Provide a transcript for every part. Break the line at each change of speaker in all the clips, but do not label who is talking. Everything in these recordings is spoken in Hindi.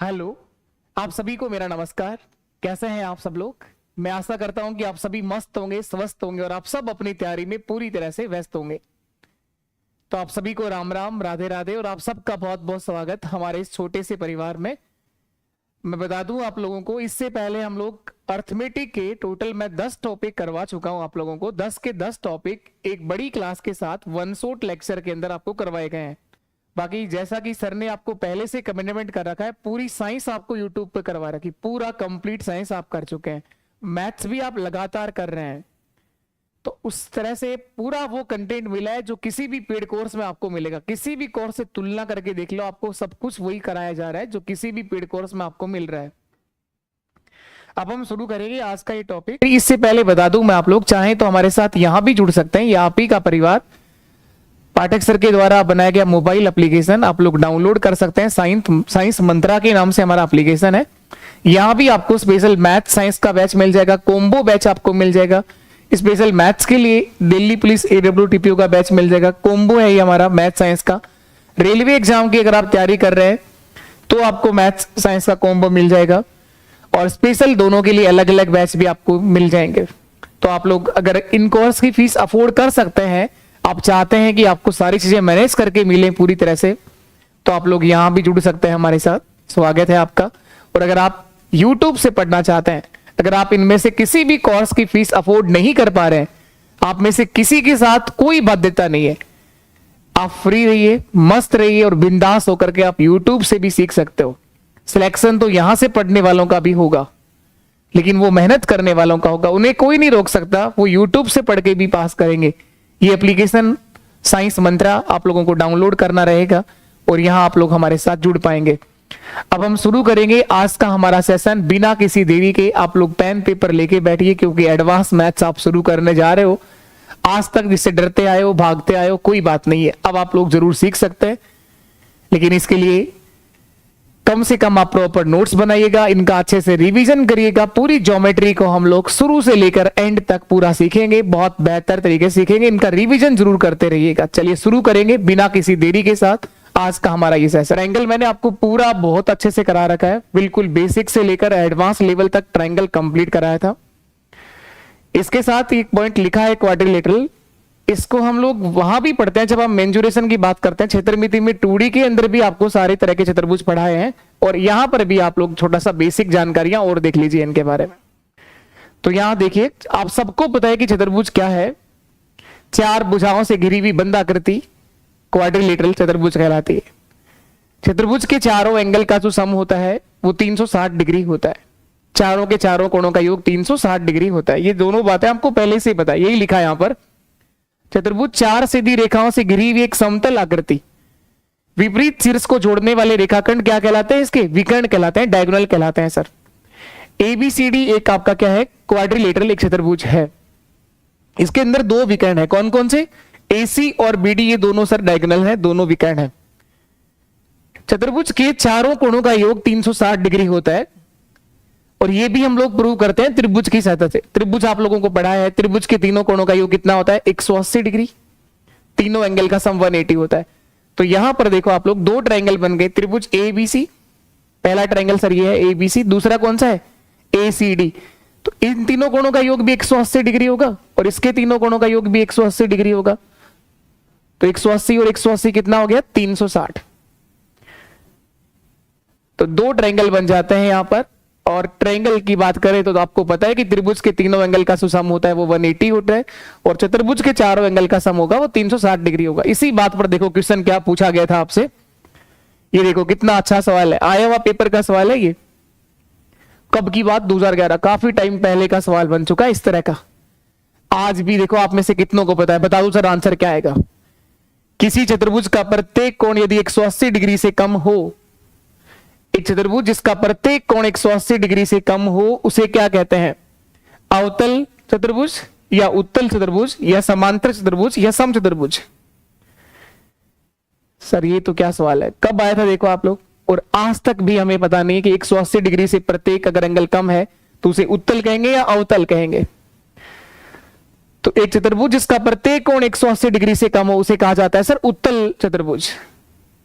हेलो, आप सभी को मेरा नमस्कार। कैसे हैं आप सब लोग? मैं आशा करता हूं कि आप सभी मस्त होंगे, स्वस्थ होंगे और आप सब अपनी तैयारी में पूरी तरह से व्यस्त होंगे। तो आप सभी को राम राम, राधे राधे और आप सबका बहुत बहुत स्वागत हमारे इस छोटे से परिवार में। मैं बता दूं आप लोगों को, इससे पहले हम लोग अर्थमेटिक के टोटल मैं 10 टॉपिक करवा चुका हूं आप लोगों को। 10 के 10 टॉपिक एक बड़ी क्लास के साथ वन शॉट लेक्चर के अंदर आपको करवाए गए हैं। बाकी जैसा कि सर ने आपको पहले से कमिटमेंट कर रखा है, पूरी साइंस आपको यूट्यूब पे करवा रखी, पूरा कंप्लीट साइंस आप कर चुके हैं, मैथ्स भी आप लगातार कर रहे हैं। तो उस तरह से पूरा वो कंटेंट मिला है जो किसी भी पेड कोर्स में आपको मिलेगा। किसी भी कोर्स से तुलना करके देख लो, आपको सब कुछ वही कराया जा रहा है जो किसी भी पेड कोर्स में आपको मिल रहा है। अब हम शुरू करेंगे आज का ये टॉपिक। इससे पहले बता दूं मैं, आप लोग चाहें तो हमारे साथ यहां भी जुड़ सकते हैं। ये आप ही का परिवार पाठक सर के द्वारा बनाया गया मोबाइल एप्लीकेशन आप लोग डाउनलोड कर सकते हैं। साइंस मंत्रा के नाम से हमारा एप्लीकेशन है। यहाँ भी आपको स्पेशल मैथ साइंस का बैच मिल जाएगा, कोम्बो बैच आपको मिल जाएगा। स्पेशल मैथ्स के लिए दिल्ली पुलिस AWTPO का बैच मिल जाएगा, कोम्बो है ये हमारा मैथ साइंस का। रेलवे एग्जाम की अगर आप तैयारी कर रहे हैं तो आपको मैथ्स साइंस का कोम्बो मिल जाएगा, और स्पेशल दोनों के लिए अलग अलग बैच भी आपको मिल जाएंगे। तो आप लोग अगर इन कोर्स की फीस अफोर्ड कर सकते हैं, आप चाहते हैं कि आपको सारी चीजें मैनेज करके मिले पूरी तरह से, तो आप लोग यहां भी जुड़ सकते हैं हमारे साथ। स्वागत है आपका। और अगर आप YouTube से पढ़ना चाहते हैं, अगर आप इनमें से किसी भी कोर्स की फीस अफोर्ड नहीं कर पा रहे हैं, आप में से किसी के साथ कोई बाध्यता नहीं है, आप फ्री रहिए, मस्त रहिए और बिंदास होकर के आप YouTube से भी सीख सकते हो। सिलेक्शन तो यहां से पढ़ने वालों का भी होगा, लेकिन वो मेहनत करने वालों का होगा, उन्हें कोई नहीं रोक सकता, वो YouTube से पढ़ के भी पास करेंगे। ये एप्लीकेशन साइंस मंत्रा आप लोगों को डाउनलोड करना रहेगा और यहां आप लोग हमारे साथ जुड़ पाएंगे। अब हम शुरू करेंगे आज का हमारा सेशन बिना किसी देरी के। आप लोग पेन पेपर लेके बैठिए, क्योंकि एडवांस मैथ्स आप शुरू करने जा रहे हो। आज तक जिससे डरते आए हो, भागते आए हो, कोई बात नहीं है, अब आप लोग जरूर सीख सकते हैं। लेकिन इसके लिए कम से कम आप प्रॉपर नोट्स बनाइएगा, इनका अच्छे से रिवीजन करिएगा। पूरी ज्योमेट्री को हम लोग शुरू से लेकर एंड तक पूरा सीखेंगे, बहुत बेहतर तरीके से सीखेंगे। इनका रिवीजन जरूर करते रहिएगा। चलिए शुरू करेंगे बिना किसी देरी के साथ आज का हमारा ये सेशन। ट्रायंगल मैंने आपको पूरा बहुत अच्छे से करा रखा है, बिल्कुल बेसिक से लेकर एडवांस लेवल तक ट्रायंगल कंप्लीट कराया था। इसके साथ एक पॉइंट लिखा है क्वाड्रिलेटरल, इसको हम लोग वहां भी पढ़ते हैं जब हम मेंजुरेशन की बात करते हैं। क्षेत्रमिति में 2D के अंदर भी आपको सारे तरह के चतुर्भुज पढ़ाए हैं, और यहां पर भी आप लोग छोटा सा बेसिक जानकारियां और देख लीजिए इनके बारे में। तो यहां देखिए, आप सबको पता है कि चतुर्भुज क्या है। 4 भुजाओं से घिरी हुई बंद आकृति क्वाड्रिलेटरल चतुर्भुज कहलाती है। चतुर्भुज के चारों एंगल का जो सम होता है वो 360 डिग्री होता है। चारों के चारों कोणों का योग 360 डिग्री होता है। ये दोनों बातें आपको पहले से पता है, यही लिखा है यहां पर। चतुर्भुज 4 सीधी रेखाओं से घिरी हुई एक समतल आकृति, विपरीत शीर्ष को जोड़ने वाले रेखाखंड क्या कहलाते हैं? इसके विकर्ण कहलाते हैं, डायगोनल कहलाते हैं सर। ABCD एक आपका क्या है? क्वाड्रिलेटरल एक चतुर्भुज है। इसके अंदर 2 विकर्ण है, कौन कौन से? AC और BD, ये दोनों सर डायगोनल है, दोनों विकर्ण है। चतुर्भुज के चारों कोणों का योग 360 डिग्री होता है, और ये भी हम लोग प्रूव करते हैं त्रिभुज की सहायता से। त्रिभुज आप लोगों को पढ़ा है, त्रिभुज के तीनों कोणों का योग कितना होता है? 180 डिग्री। तीनों एंगल का सम 180 होता है। तो यहां पर देखो आप लोग, 2 ट्रायंगल बन गए, त्रिभुज ABC। पहला ट्रायंगल सर ये है ABC, दूसरा कौन सा है? ACD। तो इन तीनों कोणों का योग भी 180 डिग्री होगा, और इसके तीनों कोणों का योग भी 180 डिग्री होगा। तो 180 और 180 कितना हो गया? 360। तो 2 ट्रायंगल बन जाते हैं यहां पर। और ट्रायंगल की बात करें तो आपको पता है कि त्रिभुज के तीनों एंगल का जो सम होता है वो 180 होता है, और चतुर्भुज के चारों एंगल का सम होगा वो 360 डिग्री होगा। इसी बात पर देखो क्वेश्चन क्या पूछा गया था आपसे। ये देखो कितना अच्छा सवाल है, आया हुआ पेपर का सवाल है ये। कब की बात? 2011, काफी टाइम पहले का सवाल बन चुका है इस तरह का। आज भी देखो आप में से कितनों को पता है? बता दो सर आंसर क्या आएगा। किसी चतुर्भुज का प्रत्येक कोण यदि 180 डिग्री से कम हो, एक चतुर्भुज जिसका प्रत्येक कोण 180 डिग्री से कम हो, उसे क्या कहते हैं? अवतल चतुर्भुज, या उत्तल चतुर्भुज, या समांतर चतुर्भुज, या सम चतुर्भुज। सर ये तो क्या सवाल है, कब आया था देखो आप लोग। और आज तक भी हमें पता नहीं है कि 180 डिग्री से प्रत्येक अगर एंगल कम है तो उसे उत्तल कहेंगे या अवतल कहेंगे। तो एक चतुर्भुज जिसका प्रत्येक कोण 180 डिग्री से कम हो उसे कहा जाता है सर उत्तल चतुर्भुज,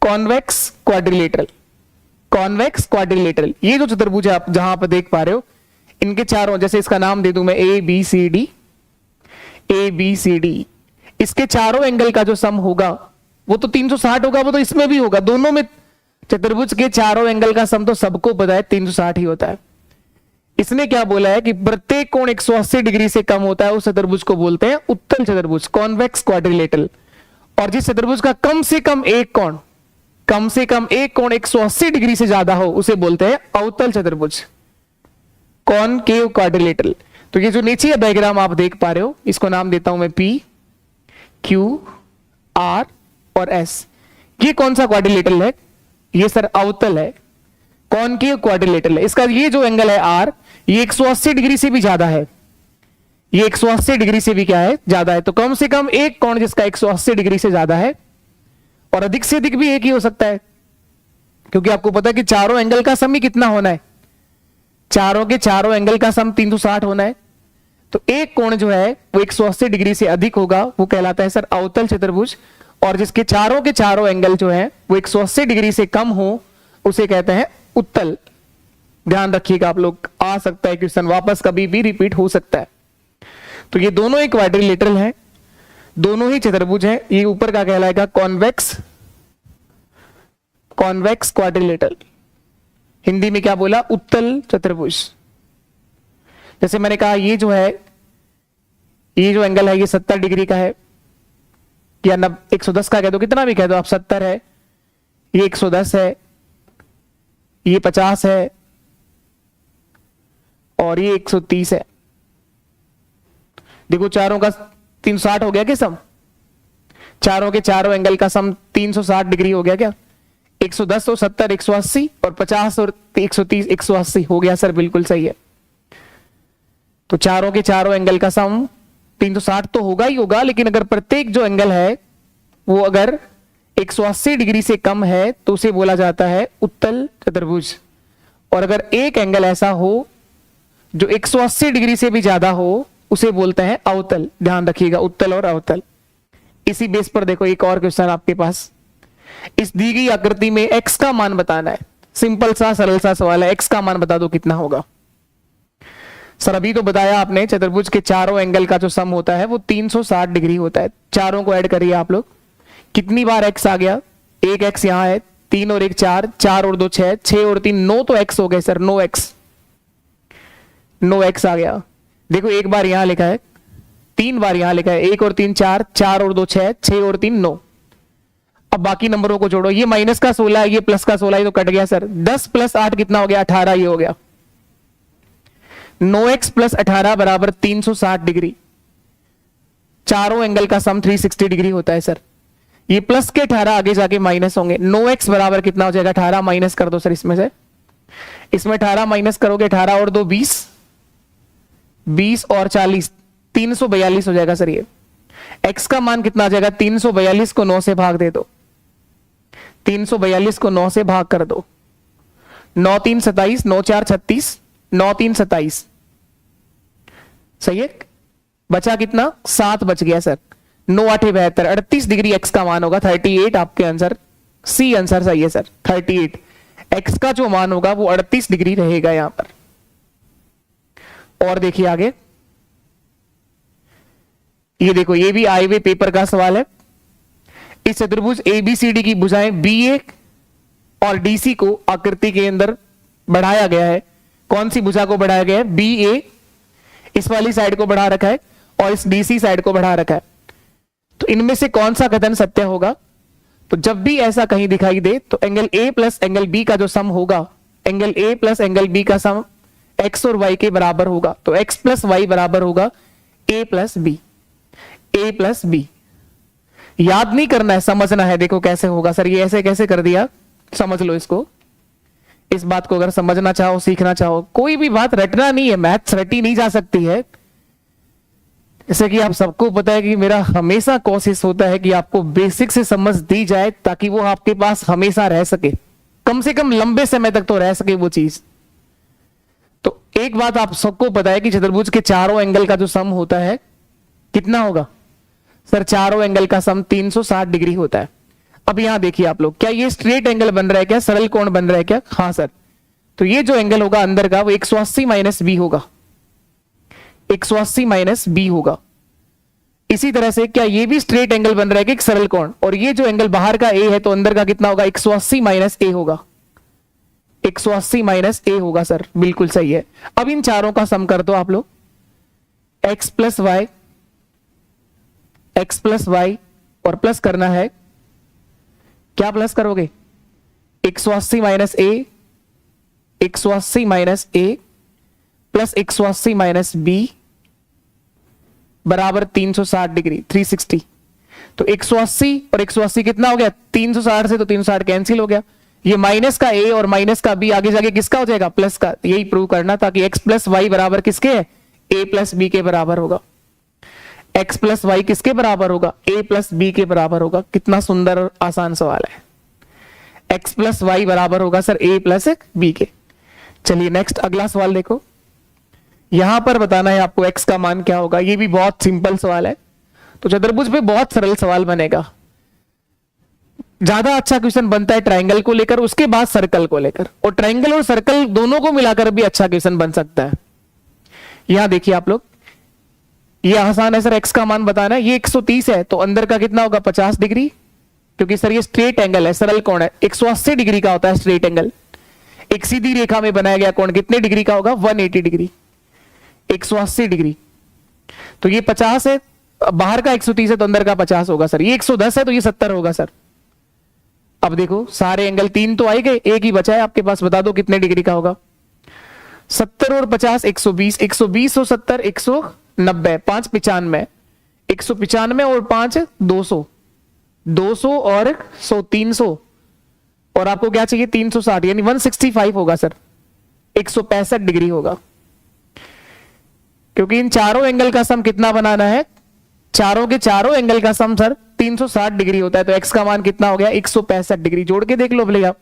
कॉन्वेक्स क्वाड्रिलेटरल। Convex quadrilateral. ये जो चतुर्भुज है आप जहां पर देख पा रहे हो, इनके चारों, जैसे इसका नाम दे दूं मैं A B C D, A B C D, इसके चारों एंगल का जो सम होगा वो तो 360 होगा, वो तो इसमें भी होगा। दोनों में चतुर्भुज के चारों एंगल का सम तो सबको पता है 360 ही होता है। इसने क्या बोला है कि प्रत्येक कोण 180 डिग्री से कम होता है उस चतुर्भुज को बोलते हैं उत्तल चतुर्भुज, कॉन्वेक्स क्वाड्रिलेटरल। और जिस चतुर्भुज का कम से कम एक कोण 180 डिग्री से ज्यादा हो उसे बोलते हैं अवतल चतुर्भुज, कॉनकेव क्वाड्रिलेटरल। तो ये जो नीचे डायग्राम आप देख पा रहे हो, इसको नाम देता हूं मैं P, Q, R और S। ये कौन सा क्वाड्रिलेटरल है? ये सर अवतल है, कॉनकेव क्वाड्रिलेटरल है। इसका ये जो एंगल है R, ये 180 डिग्री से भी ज्यादा है, ये 180 डिग्री से भी क्या है, ज्यादा है। तो कम से कम एक कोण जिसका 180 डिग्री से ज्यादा है, और अधिक से अधिक भी एक ही हो सकता है, क्योंकि आपको पता है कि चारों एंगल का सम ही कितना होना है, चारों के चारों एंगल का सम 360 होना है। तो एक कोण जो है वो 180 डिग्री से अधिक होगा, वो कहलाता है सर अवतल चतुर्भुज। और जिसके चारों के चारों एंगल जो है वो 180 डिग्री से कम हो उसे कहते हैं उत्तल। ध्यान रखिएगा आप लोग, आ सकता है क्वेश्चन वापस कभी भी रिपीट हो सकता है। तो ये दोनों ही क्वाड्रिलेटरल है, दोनों ही चतुर्भुज है। ये ऊपर का कहलाएगा कॉन्वेक्स क्वाड्रिलेटरल, हिंदी में क्या बोला, उत्तल चतुर्भुज। जैसे मैंने कहा ये जो है, ये जो एंगल है ये 70 डिग्री का है, या 110 का कह दो, कितना भी कह दो आप, 70 है, ये 110 है, ये 50 है और ये 130 है। देखो चारों का 360 हो गया क्या सम, चारों के चारों एंगल का सम 360 डिग्री हो गया क्या? 110 और 70 180 और 50 और 130 180 हो गया सर, बिल्कुल सही है। तो चारों के चारों एंगल का सम 360 तो होगा ही होगा, लेकिन अगर प्रत्येक जो एंगल है वो अगर 180 डिग्री से कम है तो उसे बोला जाता है उत्तल चतुर्भुज। और अगर एक एंगल ऐसा हो जो 180 डिग्री से भी ज्यादा हो उसे बोलते हैं अवतल। ध्यान रखिएगा, उत्तल और अवतल। इसी बेस पर देखो एक और क्वेश्चन आपके पास, इस दी गई आकृति में x का मान बताना है। सिंपल सा सरल सा सवाल है, x का मान बता दो कितना होगा। सर अभी तो बताया आपने, चतुर्भुज के चारों एंगल का जो सम होता है वो 360 डिग्री होता है। चारों को ऐड करिए आप लोग, कितनी बार x आ गया, एक x यहां है, 3 और 1 4, 4 और 2 6, 6 और 3 9, तो x हो गए सर, 9x आ गया। देखो एक बार यहां लिखा है, 3 बार यहां लिखा है, 1 और 3 4, 4 और 2 6, 6 और 3 9। अब बाकी नंबरों को जोड़ो, ये माइनस का 16 है, ये प्लस का 16 है, तो कट गया सर। 10 प्लस 8 कितना हो गया, 18, ये हो गया। 9x प्लस 18 बराबर 360 डिग्री। चारों एंगल का सम 360 डिग्री होता है सर। ये प्लस के 18 आगे जाके माइनस होंगे। 9x बराबर कितना हो जाएगा, 18 माइनस कर दो सर इसमें से, इसमें 18 माइनस करोगे, 18 और 2 20, 20 और 40 342 हो जाएगा सर। ये x का मान कितना आ जाएगा, 342 को 9 से भाग दे दो, 342 को 9 से भाग कर दो, 9 3 27, 9 4 36, 9 3 27, सही है। बचा कितना, 7 बच गया सर। 9 8 72, 38 डिग्री x का मान होगा, 38 आपके आंसर, सी आंसर सही है सर, 38। x का जो मान होगा वो 38 डिग्री रहेगा यहां पर। और देखिए आगे, ये देखो, ये भी आए हुए पेपर का सवाल है। इस चतुर्भुज ABCD की भुजाएं BA और DC को आकृति के अंदर बढ़ाया गया है। कौन सी भुजा को बढ़ाया गया है, BA इस वाली साइड को बढ़ा रखा है और इस DC साइड को बढ़ा रखा है। तो इनमें से कौन सा कथन सत्य होगा? तो जब भी ऐसा कहीं दिखाई दे तो angle A plus angle B का जो सम होगा, angle A plus angle B का सम x और y के बराबर होगा। तो x प्लस y बराबर होगा a plus B, a plus B. याद नहीं करना है, समझना है। देखो कैसे होगा सर, ये ऐसे कैसे कर दिया, समझ लो इसको। इस बात को अगर समझना चाहो, सीखना चाहो, कोई भी बात रटना नहीं है, मैथ्स रटी नहीं जा सकती है। जैसे कि आप सबको पता है कि मेरा हमेशा कोशिश होता है कि आपको बेसिक से समझ दी जाए ताकि वो आपके पास हमेशा रह सके, कम से कम लंबे समय तक तो रह सके वो चीज। तो एक बात आप सबको पता है कि चतुर्भुज के चारों एंगल का जो सम होता है कितना होगा सर, चारों एंगल का सम 360 डिग्री होता है। अब यहां देखिए आप लोग, क्या ये स्ट्रेट एंगल बन रहा है, क्या सरल कोण बन रहा है क्या? हाँ सर। तो ये जो एंगल होगा अंदर का वो 180 माइनस बी होगा, 180 माइनस बी होगा। इसी तरह से क्या ये भी स्ट्रेट एंगल बन रहा है कि एक सरल कोण, और ये जो एंगल बाहर का ए है तो अंदर का कितना होगा? 180 माइनस ए होगा, 180 माइनस ए होगा सर, बिल्कुल सही है। अब इन चारों का सम कर दो आप लोग, x plus y, x plus y, और प्लस करना है, क्या प्लस करोगे? 180 minus A, 180 minus A plus 180 minus B बराबर 360 डिग्री, 360। तो 180 और 180 कितना हो गया? 360 से तो 360 कैंसिल हो गया। ये माइनस का ए और माइनस का बी आगे जाके किसका हो जाएगा? प्लस का। यही प्रूव करना था कि एक्स प्लस वाई बराबर किसके है? ए प्लस बी के बराबर होगा। एक्स प्लस वाई किसके बराबर होगा? ए प्लस बी के बराबर होगा। कितना सुंदर और आसान सवाल है। एक्स प्लस वाई बराबर होगा सर ए प्लस बी के। चलिए नेक्स्ट अगला सवाल देखो, यहां पर बताना है आपको एक्स का मान क्या होगा। ये भी बहुत सिंपल सवाल है, तो चतुर्भुज पे बहुत सरल सवाल बनेगा। ज्यादा अच्छा क्वेश्चन बनता है ट्रायंगल को लेकर, उसके बाद सर्कल को लेकर, और ट्रायंगल और सर्कल दोनों को मिलाकर भी अच्छा क्वेश्चन बन सकता है। यहां देखिए आप लोग, ये आसान है सर, एक्स का मान बताना है। ये 130 है तो अंदर का कितना होगा? 50 डिग्री, क्योंकि सर ये स्ट्रेट एंगल है, सरल कोण है। 180 डिग्री का होता है स्ट्रेट एंगल। एक सीधी रेखा में बनाया गया कोण कितने डिग्री का होगा? 180 डिग्री, 180 डिग्री। तो ये 50 है, बाहर का 130 है तो अंदर का 50 होगा सर। ये 110 है तो ये 70 होगा सर। अब देखो सारे एंगल 3 तो आए गए, एक ही बचा है आपके पास, बता दो कितने डिग्री का होगा? 70 और 50 120, 120 और 70 190, 5 95, 195 और 5 200, 200 और 100 300, और आपको क्या चाहिए? 360, यानी 165 होगा सर, 165 डिग्री होगा। क्योंकि इन चारों एंगल का सम कितना बनाना है? चारों के चारों एंगल का सम सर 360 डिग्री होता है। तो एक्स का मान कितना हो गया? 165 डिग्री। जोड़ के देख लो भैया,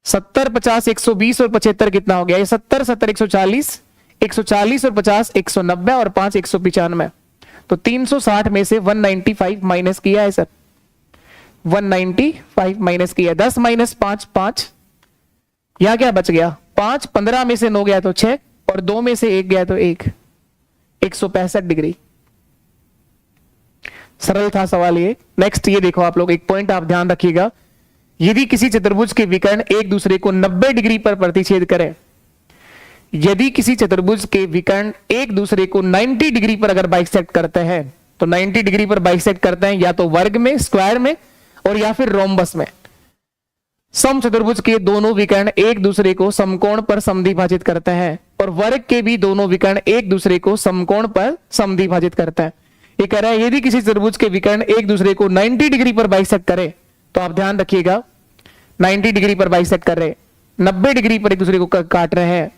70 50 120 और 75 कितना हो गया? ये 70 70 140, 140 और 50 190 और 5 195। तो 360 में से 195 माइनस किया है सर, 195 माइनस किया। 10 माइनस 5 5, यहां क्या बच गया? 5, 15 में से 9 गया तो 6, और 2 में से 1 गया तो 1, 165 डिग्री। सरल था सवाल ये। नेक्स्ट ये देखो आप लोग, एक पॉइंट आप ध्यान रखिएगा, यदि किसी चतुर्भुज के विकर्ण एक दूसरे को 90 डिग्री पर प्रतिच्छेद करें, यदि किसी चतुर्भुज के विकर्ण एक दूसरे को 90 डिग्री पर अगर बाइसेक्ट करते हैं, तो 90 डिग्री पर बाइसेक्ट करते हैं या तो वर्ग में, स्क्वायर में, और या फिर रोम्बस में। सम चतुर्भुज के दोनों विकर्ण एक दूसरे को समकोण पर समद्विभाजित करते हैं, और वर्ग के भी दोनों विकर्ण एक दूसरे को समकोण पर समद्विभाजित करते हैं। ये कह रहा है यदि किसी चतुर्भुज के विकर्ण एक दूसरे को 90 डिग्री पर बाइसेक्ट करे, तो आप ध्यान रखिएगा 90 डिग्री पर बाइसेक्ट कर रहे, 90 डिग्री पर एक दूसरे को काट रहे हैं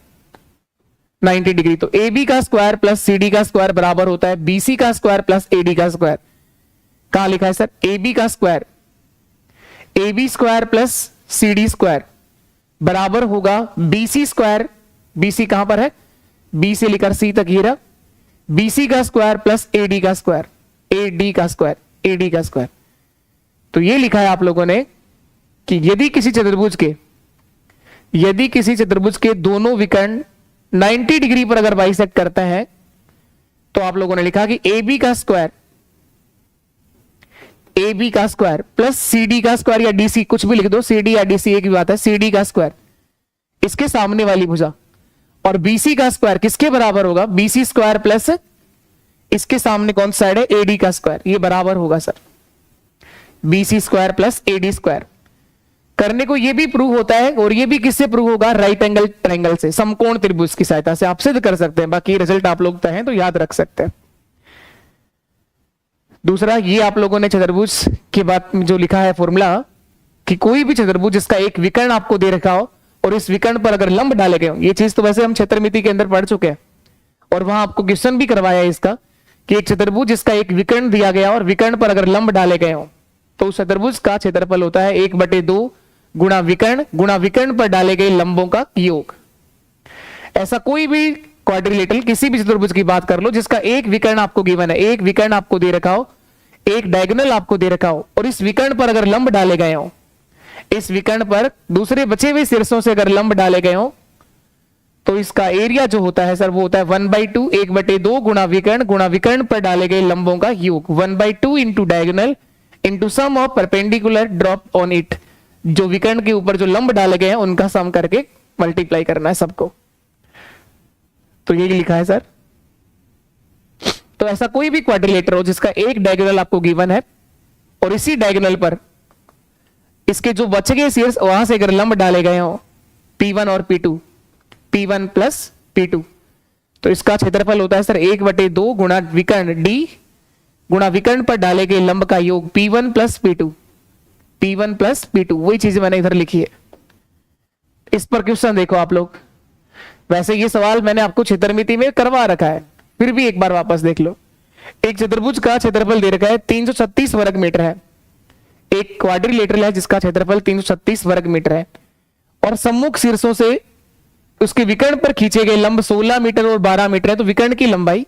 90 डिग्री, तो ए बी का स्क्वायर प्लस सी डी का स्क्वायर बराबर होता है बी सी का स्क्वायर प्लस ए डी का स्क्वायर। कहां लिखा है सर? ए बी का square, A B square plus C D square बराबर होगा B C square. B C कहां पर है? बी से लेकर सी तक ये रहा, बी सी का स्क्वायर प्लस ए डी का स्क्वायर, ए डी का स्क्वायर, ए डी का स्क्वायर। तो ये लिखा है आप लोगों ने कि यदि किसी चतुर्भुज के दोनों विकर्ण 90 डिग्री पर अगर बाइसेक्ट करते हैं, तो आप लोगों ने लिखा कि ए बी का स्क्वायर, ए बी का स्क्वायर प्लस सी डी का स्क्वायर या डी सी, कुछ भी लिख दो, सी डी या डी सी एक ही बात है, सी डी का स्क्वायर इसके सामने वाली भुजा, और बीसी का स्क्वायर किसके बराबर होगा? बीसी स्क्वायर प्लस इसके सामने कौन सा साइड है? एडी का स्क्वायर, ये बराबर होगा sir BC square plus AD square. करने को ये भी प्रूव होता है, और ये भी किससे प्रूव होगा? राइट एंगल ट्रायंगल से, समकोण त्रिभुज की सहायता से आप सिद्ध कर सकते हैं। बाकी रिजल्ट आप लोग तय हैं तो याद रख सकते हैं। दूसरा, ये आप लोगों ने चतुर्भुज की बात में जो लिखा है फॉर्मूला, कि कोई भी चतुर्भुज जिसका एक विकर्ण आपको दे रखा हो और इस विकर्ण पर अगर लंब डाले गए हो, ये चीज तो वैसे हम क्षेत्रमिति के अंदर पढ़ चुके हैं, और वहां आपको क्वेश्चन भी करवाया है इसका, कि एक चतुर्भुज जिसका एक विकर्ण दिया गया और विकर्ण पर अगर लंब डाले गए हो, तो उस चतुर्भुज का क्षेत्रफल होता है 1/2 गुणा विकर्ण पर डाले गए लंबों का योग। ऐसा कोई भी क्वाड्रिलेटरल किसी भी चतुर्भुज की बात कर लो जिसका एक विकर्ण आपको गिवन है, एक विकर्ण आपको दे रखा हो, एक डायगोनल आपको दे रखा हो और इस विकर्ण पर अगर लंब डाले गए हो, इस विकर्ण पर दूसरे बचे हुए शीर्षों से अगर लंब डाले गए हो, तो इसका एरिया जो होता है सर वो होता है 1/2 1/2 गुणा विकर्ण पर डाले गए लंबों का योग 1/2 into diagonal into sum of perpendicular drop on it. जो विकर्ण के ऊपर जो लंब डाले गए हैं उनका सम करके मल्टीप्लाई करना है सबको। तो ये लिखा है सर। तो ऐसा कोई भी क्वाड्रिलेटर हो जिसका एक डायगोनल आपको गिवन है और इसी डायगोनल पर इसके जो बचे गए शीर्ष वहां से अगर लंब डाले गए हो P1 और P2, P1 प्लस P2, तो इसका क्षेत्रफल होता है सर 1/2 गुणा विकर्ण D गुणा विकर्ण पर डाले गए लंब का योग P1 plus P2, P1 plus P2। वही चीज मैंने इधर लिखी है। इस पर क्वेश्चन देखो आप लोग। वैसे ये सवाल मैंने आपको क्षेत्रमिति में करवा रखा है, फिर भी एक बार वापस देख लो। एक चतुर्भुज का क्षेत्रफल दे रखा है 336 वर्ग मीटर है। एक क्वाड्रिलेटरल है जिसका क्षेत्रफल 336 वर्ग मीटर है और सम्मुख शीर्षों से उसके विकर्ण पर खींचे गए लंब 16 मीटर और 12 मीटर है। तो विकर्ण की लंबाई,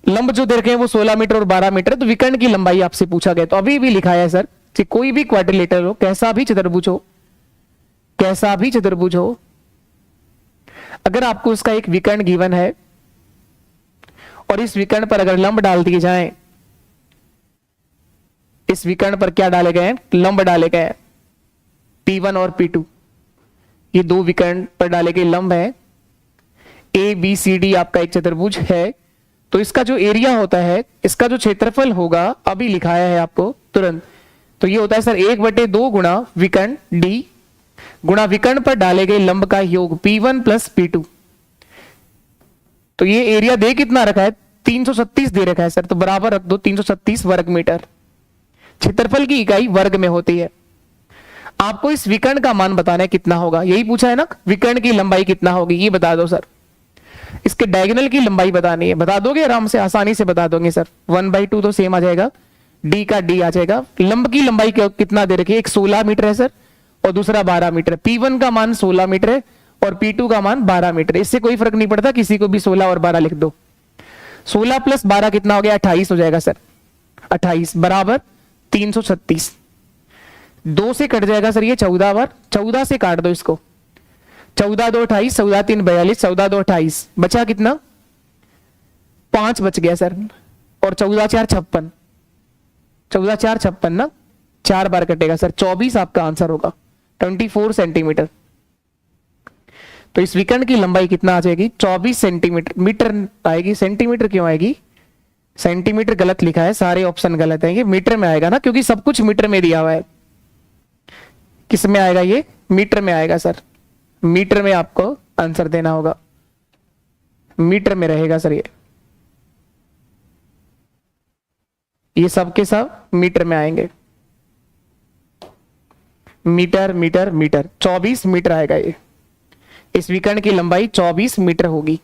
लंब जो दे रखे हैं वो 16 मीटर और 12 मीटर है, तो विकर्ण की लंबाई आपसे पूछा गया। तो अभी भी लिखा है सर कि कोई भी क्वाड्रिलेटरल हो, कैसा भी चतुर्भुज हो, कैसा भी चतुर्भुज हो, अगर आपको उसका एक विकर्ण गिवन है और इस विकर्ण पर अगर लंब डाल दिए जाएं, इस विकर्ण पर क्या डाले गए हैं, लंब डाले गए हैं P1 और P2, ये दो विकर्ण पर डाले गए लंब है। ABCD आपका एक चतुर्भुज है, तो इसका जो एरिया होता है, इसका जो क्षेत्रफल होगा, अभी लिखाया है आपको तुरंत, तो ये होता है सर 1/2 गुणा विकर्ण D गुणा विकर्ण पर डाले गए लंब का योग P1 प्लस P2। तो ये एरिया दे कितना रखा है, 336 दे रखा है सर, तो बराबर रख दो 336 वर्ग मीटर। क्षेत्रफल की इकाई वर्ग में होती है। आपको इस विकर्ण का मान बताना है कितना होगा, यही पूछा है ना, विकर्ण की लंबाई कितना होगी ये बता दो सर। इसके डायगोनल की लंबाई बतानी है, बता दोगे आराम से, आसानी से बता दोगे सर। 1/2 तो सेम आ जाएगा, D का D आ जाएगा। लंब की लंबाई कितना दे रखी है, एक 16 मीटर है सर और दूसरा 12 मीटर। P1 का मान 16 मीटर है और P2 का मान 12 मीटर। इससे कोई फर्क नहीं पड़ता, किसी को भी 16 और 12 लिख दो। 16 प्लस 12 कितना हो गया, 28 हो जाएगा सर। 28 बराबर 336। 2 से कट जाएगा सर ये 14 बार, 14 से काट दो इसको। 14 2 28, 14 3 42, 14 2 28, बचा कितना, 5 बच गया सर। और 14 4 56, 14 4 56 ना, 4 बार कटेगा सर। 24 आपका आंसर होगा, 24 सेंटीमीटर। तो इस विकर्ण की लंबाई कितना आ जाएगी, 24 सेंटीमीटर। मीटर आएगी, सेंटीमीटर क्यों आएगी, सेंटीमीटर गलत लिखा है, सारे ऑप्शन गलत है। ये मीटर में आएगा ना, क्योंकि सब कुछ मीटर में दिया हुआ है। किस में आएगा, ये मीटर में आएगा सर। मीटर में आपको आंसर देना होगा, मीटर में रहेगा सर। ये सब के सब मीटर में आएंगे। मीटर मीटर मीटर, 24 मीटर आएगा ये। इस विकर्ण की लंबाई 24 मीटर होगी।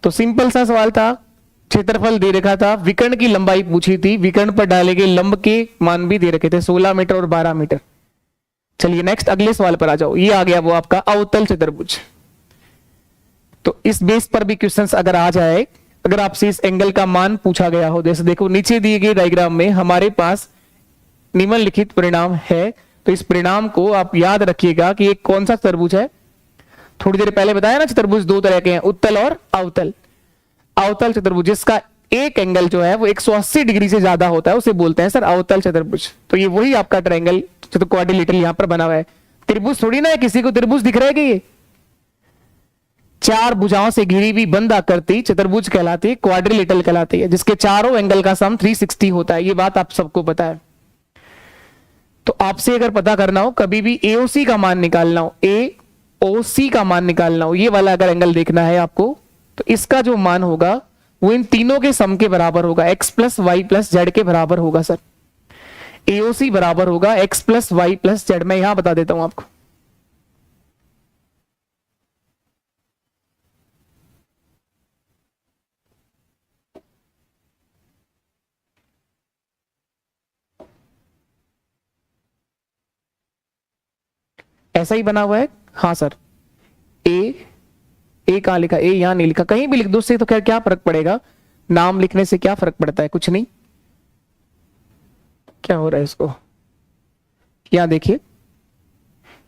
तो सिंपल सा सवाल था, क्षेत्रफल दे रखा था, विकर्ण की लंबाई पूछी थी, विकर्ण पर डाले गए लंब के मान भी दे रखे थे 16 मीटर और 12 मीटर। चलिए नेक्स्ट अगले सवाल पर आ जाओ। ये आ गया वो आपका अवतल चतुर्भुज। तो इस बेस पर भी क्वेश्चंस अगर आ जाए, अगर आपसे इस एंगल का मान पूछा गया हो, जैसे देखो नीचे दिए गए डायग्राम में हमारे पास निम्नलिखित परिणाम है, तो इस परिणाम को आप याद रखिएगा कि एक कौन सा चतुर्भुज है। थोड़ी देर पहले बताया ना, चतुर्भुज दो तरह के हैं, उत्तल और अवतल। अवतल चतुर्भुज जिसका एक एंगल जो है वो 180 डिग्री से ज्यादा होता है, उसे बोलते हैं सर अवतल चतुर्भुज। तो ये वही आपका ट्रायंगल क्वाड्रिलेटरल यहां पर बना हुआ है। त्रिभुज थोड़ी ना है, किसी को त्रिभुज दिख रहा है कि ये 4 भुजाओं से घिरी हुई बंद आकृति चतुर्भुज कहलाती है, क्वाड्रिलेटरल कहलाती है, जिसके चारों एंगल का सम 360 होता है। ये बात आप सबको पता है। तो आपसे अगर पता करना हो, कभी भी AOC का मान निकालना हो, AOC का मान निकालना हो, ये वाला अगर एंगल देखना है आपको, तो इसका जो मान होगा वो इन तीनों के सम के बराबर होगा, x plus y plus z के बराबर होगा सर। AOC बराबर होगा x plus y plus z. मैं यहां बता देता हूं आपको। ऐसा ही बना हुआ है, हाँ सर। ए कहां लिखा, ए यहां नहीं लिखा, कहीं भी लिख दो, उससे तो खैर क्या फर्क पड़ेगा। नाम लिखने से क्या फर्क पड़ता है? कुछ नहीं। क्या हो रहा है इसको? यहां देखिए,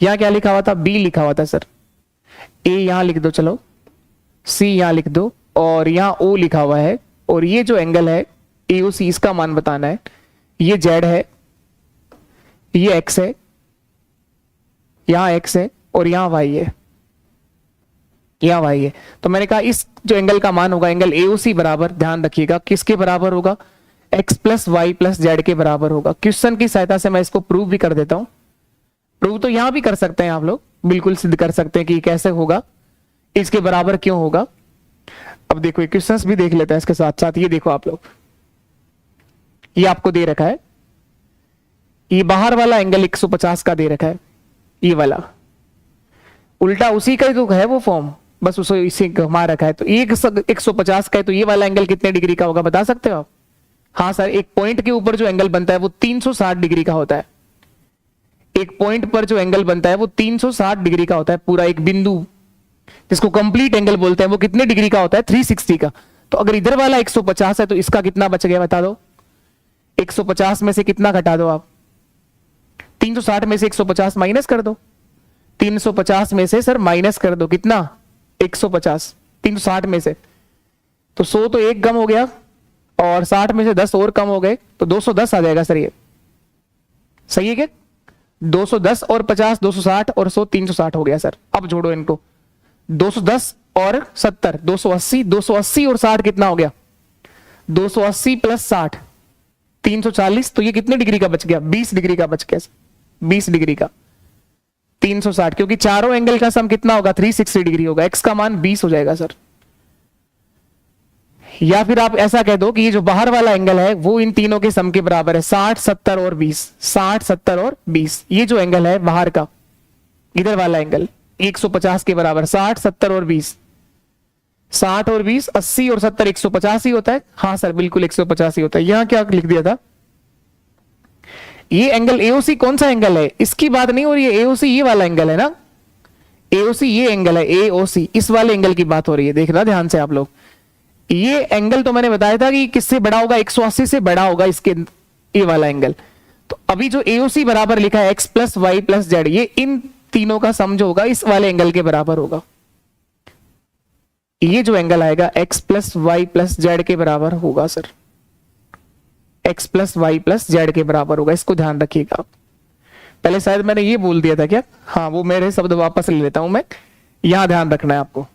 यहां क्या लिखा हुआ था? बी लिखा हुआ था सर। ए यहां लिख दो, चलो सी यहां लिख दो, और यहां ओ लिखा हुआ है, और ये जो एंगल है एओसी, इसका मान बताना है। ये जेड है, ये एक्स है, यहां एक्स है, और यहां वाई है, यहां वाई है। तो मैंने कहा इस जो एंगल का मान होगा, एंगल एओसी बराबर, ध्यान रखिएगा किसके बराबर होगा? X plus y plus z के बराबर होगा। क्वेश्चन की सहायता से मैं इसको प्रूव भी कर देता हूं। प्रूव तो यहां भी कर सकते हैं आप लोग, बिल्कुल सिद्ध कर सकते हैं कि कैसे होगा, इसके बराबर क्यों होगा। अब देखो ये क्वेश्चंस भी देख लेते हैं इसके साथ साथ। ये देखो आप लोग, ये आपको दे रखा है, ये बाहर वाला एंगल 150 का दे रखा है, ये वाला उल्टा उसी का ही तो है वो फॉर्म, बस उसे इसे घुमा रखा है। तो 150 का है, तो ये वाला एंगल कितने डिग्री का होगा बता सकते हो आप? हाँ सर, एक पॉइंट के ऊपर जो एंगल बनता है वो 360 डिग्री का होता है। एक पॉइंट पर जो एंगल बनता है वो 360 डिग्री का होता है। पूरा एक बिंदु जिसको कंप्लीट एंगल बोलते हैं वो कितने डिग्री का होता है? 360 का। तो अगर इधर वाला 150 है तो इसका कितना बच गया बता दो? 150 में से कितना घटा दो आप? 360 में से 150 माइनस कर दो। 350 में से सर माइनस कर दो, कितना? 150 360 में से, तो 100 तो एक कम हो गया, और 60 में से 10 और कम हो गए, तो 210 आ जाएगा सर। ये सही है क्या? 210 और 50 260 और 100 360 हो गया सर। अब जोड़ो इनको, 210 और 70 280, 280 और 60 कितना हो गया? 280 प्लस 60 340। तो ये कितने डिग्री का बच गया? 20 डिग्री का बच गया, 20 डिग्री का 360, क्योंकि चारों एंगल का सम कितना होगा? 360 डिग्री होगा। एक्स का मान 20 हो जाएगा सर। या फिर आप ऐसा कह दो कि ये जो बाहर वाला एंगल है वो इन तीनों के सम के बराबर है, 60 70 और 20, 60 70 और 20। ये जो एंगल है बाहर का, इधर वाला एंगल 150 के बराबर, 60 70 और 20, 60 और 20 80 और 70 150 ही होता है। हाँ सर बिल्कुल 150 ही होता है। यहां क्या लिख दिया था? ये एंगल एओसी कौन सा एंगल है? इसकी बात नहीं हो रही है, एओसी ये वाला एंगल है ना, एओसी ये एंगल है, एओसी इस वाले एंगल की बात हो रही है। देखना ध्यान से आप लोग, ये एंगल तो मैंने बताया था कि किससे बड़ा होगा? 180 से बड़ा होगा इसके, ये वाला एंगल। तो अभी जो एओसी बराबर लिखा है x plus y plus z, ये इन तीनों का सम जो होगा इस वाले एंगल के बराबर होगा। ये जो एंगल आएगा x plus y plus z के बराबर होगा sir, x plus y plus z के बराबर होगा। इसको ध्यान रखिएगा। पहले शायद मैंने ये बोल दिया था क्या? हाँ, वो मेरे शब्द वापस ले लेता हूं मैं, यहां ध्यान रखना है आपको।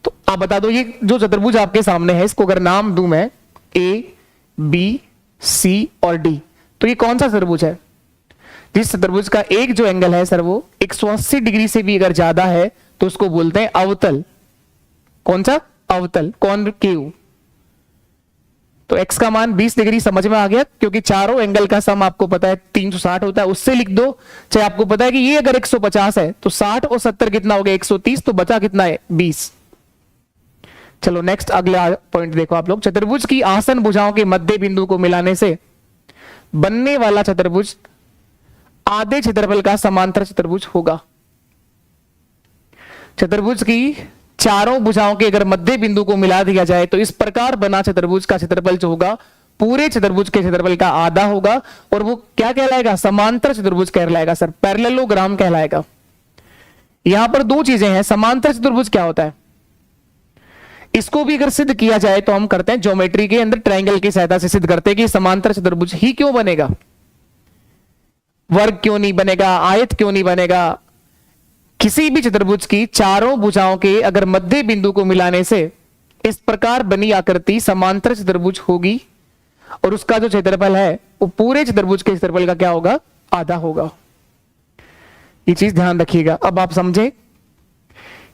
तो आप बता दो, ये जो चतुर्भुज आपके सामने है, इसको अगर नाम दूं मैं ए बी सी और डी, तो ये कौन सा चतुर्भुज है? जिस चतुर्भुज का एक जो एंगल है सर वो 180 डिग्री से भी अगर ज्यादा है तो उसको बोलते हैं अवतल। कौन सा? अवतल, कॉनकेव। तो x का मान 20 डिग्री समझ में आ गया, क्योंकि चारों एंगल का सम आपको पता है 360 होता है, उससे लिख दो। चाहे आपको पता है कि ये अगर 150 है तो 60 और 70 कितना हो गया? 130, तो बचा कितना है? 20। चलो नेक्स्ट अगला पॉइंट देखो आप लोग। चतुर्भुज की आसन भुजाओं के मध्य बिंदु को मिलाने से बनने वाला चतुर्भुज आधे क्षेत्रफल का समांतर चतुर्भुज होगा। चतुर्भुज की चारों भुजाओं के अगर मध्य बिंदु को मिला दिया जाए तो इस प्रकार बना चतुर्भुज का क्षेत्रफल जो होगा पूरे चतुर्भुज के क्षेत्रफल का आधा होगा, और वो क्या कहलाएगा? समांतर चतुर्भुज कहलाएगा सर, पैरेललोग्राम कहलाएगा। यहां पर दो चीजें हैं। समांतर चतुर्भुज क्या होता है? इसको भी अगर सिद्ध किया जाए तो हम करते हैं ज्योमेट्री के अंदर, ट्रायंगल की सहायता से सिद्ध करते हैं कि समांतर चतुर्भुज ही क्यों बनेगा, वर्ग क्यों नहीं बनेगा, आयत क्यों नहीं बनेगा। किसी भी चतुर्भुज की चारों भुजाओं के अगर मध्य बिंदु को मिलाने से इस प्रकार बनी आकृति समांतर चतुर्भुज होगी, और उसका जो क्षेत्रफल है वो पूरे चतुर्भुज के क्षेत्रफल का क्या होगा? आधा होगा। ये चीज ध्यान रखिएगा। अब आप समझे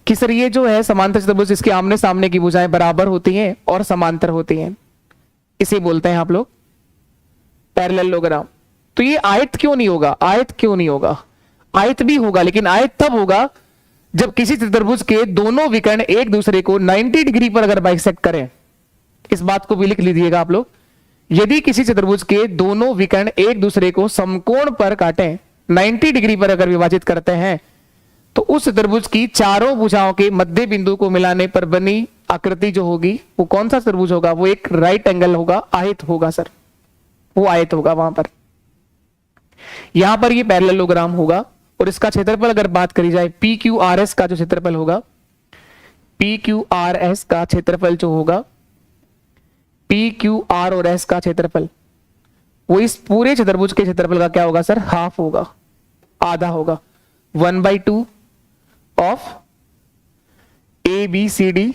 कि सर ये जो है समांतर चतुर्भुज, इसके आमने सामने की भुजाएं बराबर होती हैं और समांतर होती हैं, इसे बोलते हैं आप लोग पैरेललोग्राम। तो ये आयत क्यों नहीं होगा? आयत क्यों नहीं होगा? आयत भी होगा, लेकिन आयत तब होगा जब किसी चतुर्भुज के दोनों विकर्ण एक दूसरे को 90 डिग्री पर अगर बाइसेक्ट करें। इस बात को भी लिख लीजिएगा आप लोग। यदि किसी चतुर्भुज के दोनों विकर्ण एक दूसरे को समकोण पर काटें, 90 डिग्री पर अगर विभाजित करते हैं, तो उस चतुर्भुज की चारों भुजाओं के मध्य बिंदु को मिलाने पर बनी आकृति जो होगी वो कौन सा त्रिभुज होगा, वो एक राइट एंगल होगा, आयत होगा सर, वो आयत होगा वहां पर। यहां पर ये पैरेललोग्राम होगा और इसका क्षेत्रफल अगर बात करी जाए पी क्यू आर एस का जो क्षेत्रफल होगा, पी क्यू आर एस का क्षेत्रफल जो होगा, पी क्यू आर और एस का क्षेत्रफल वो इस पूरे चतुर्भुज के क्षेत्रफल का क्या होगा सर, हाफ होगा, आधा होगा, 1/2 of A B C D,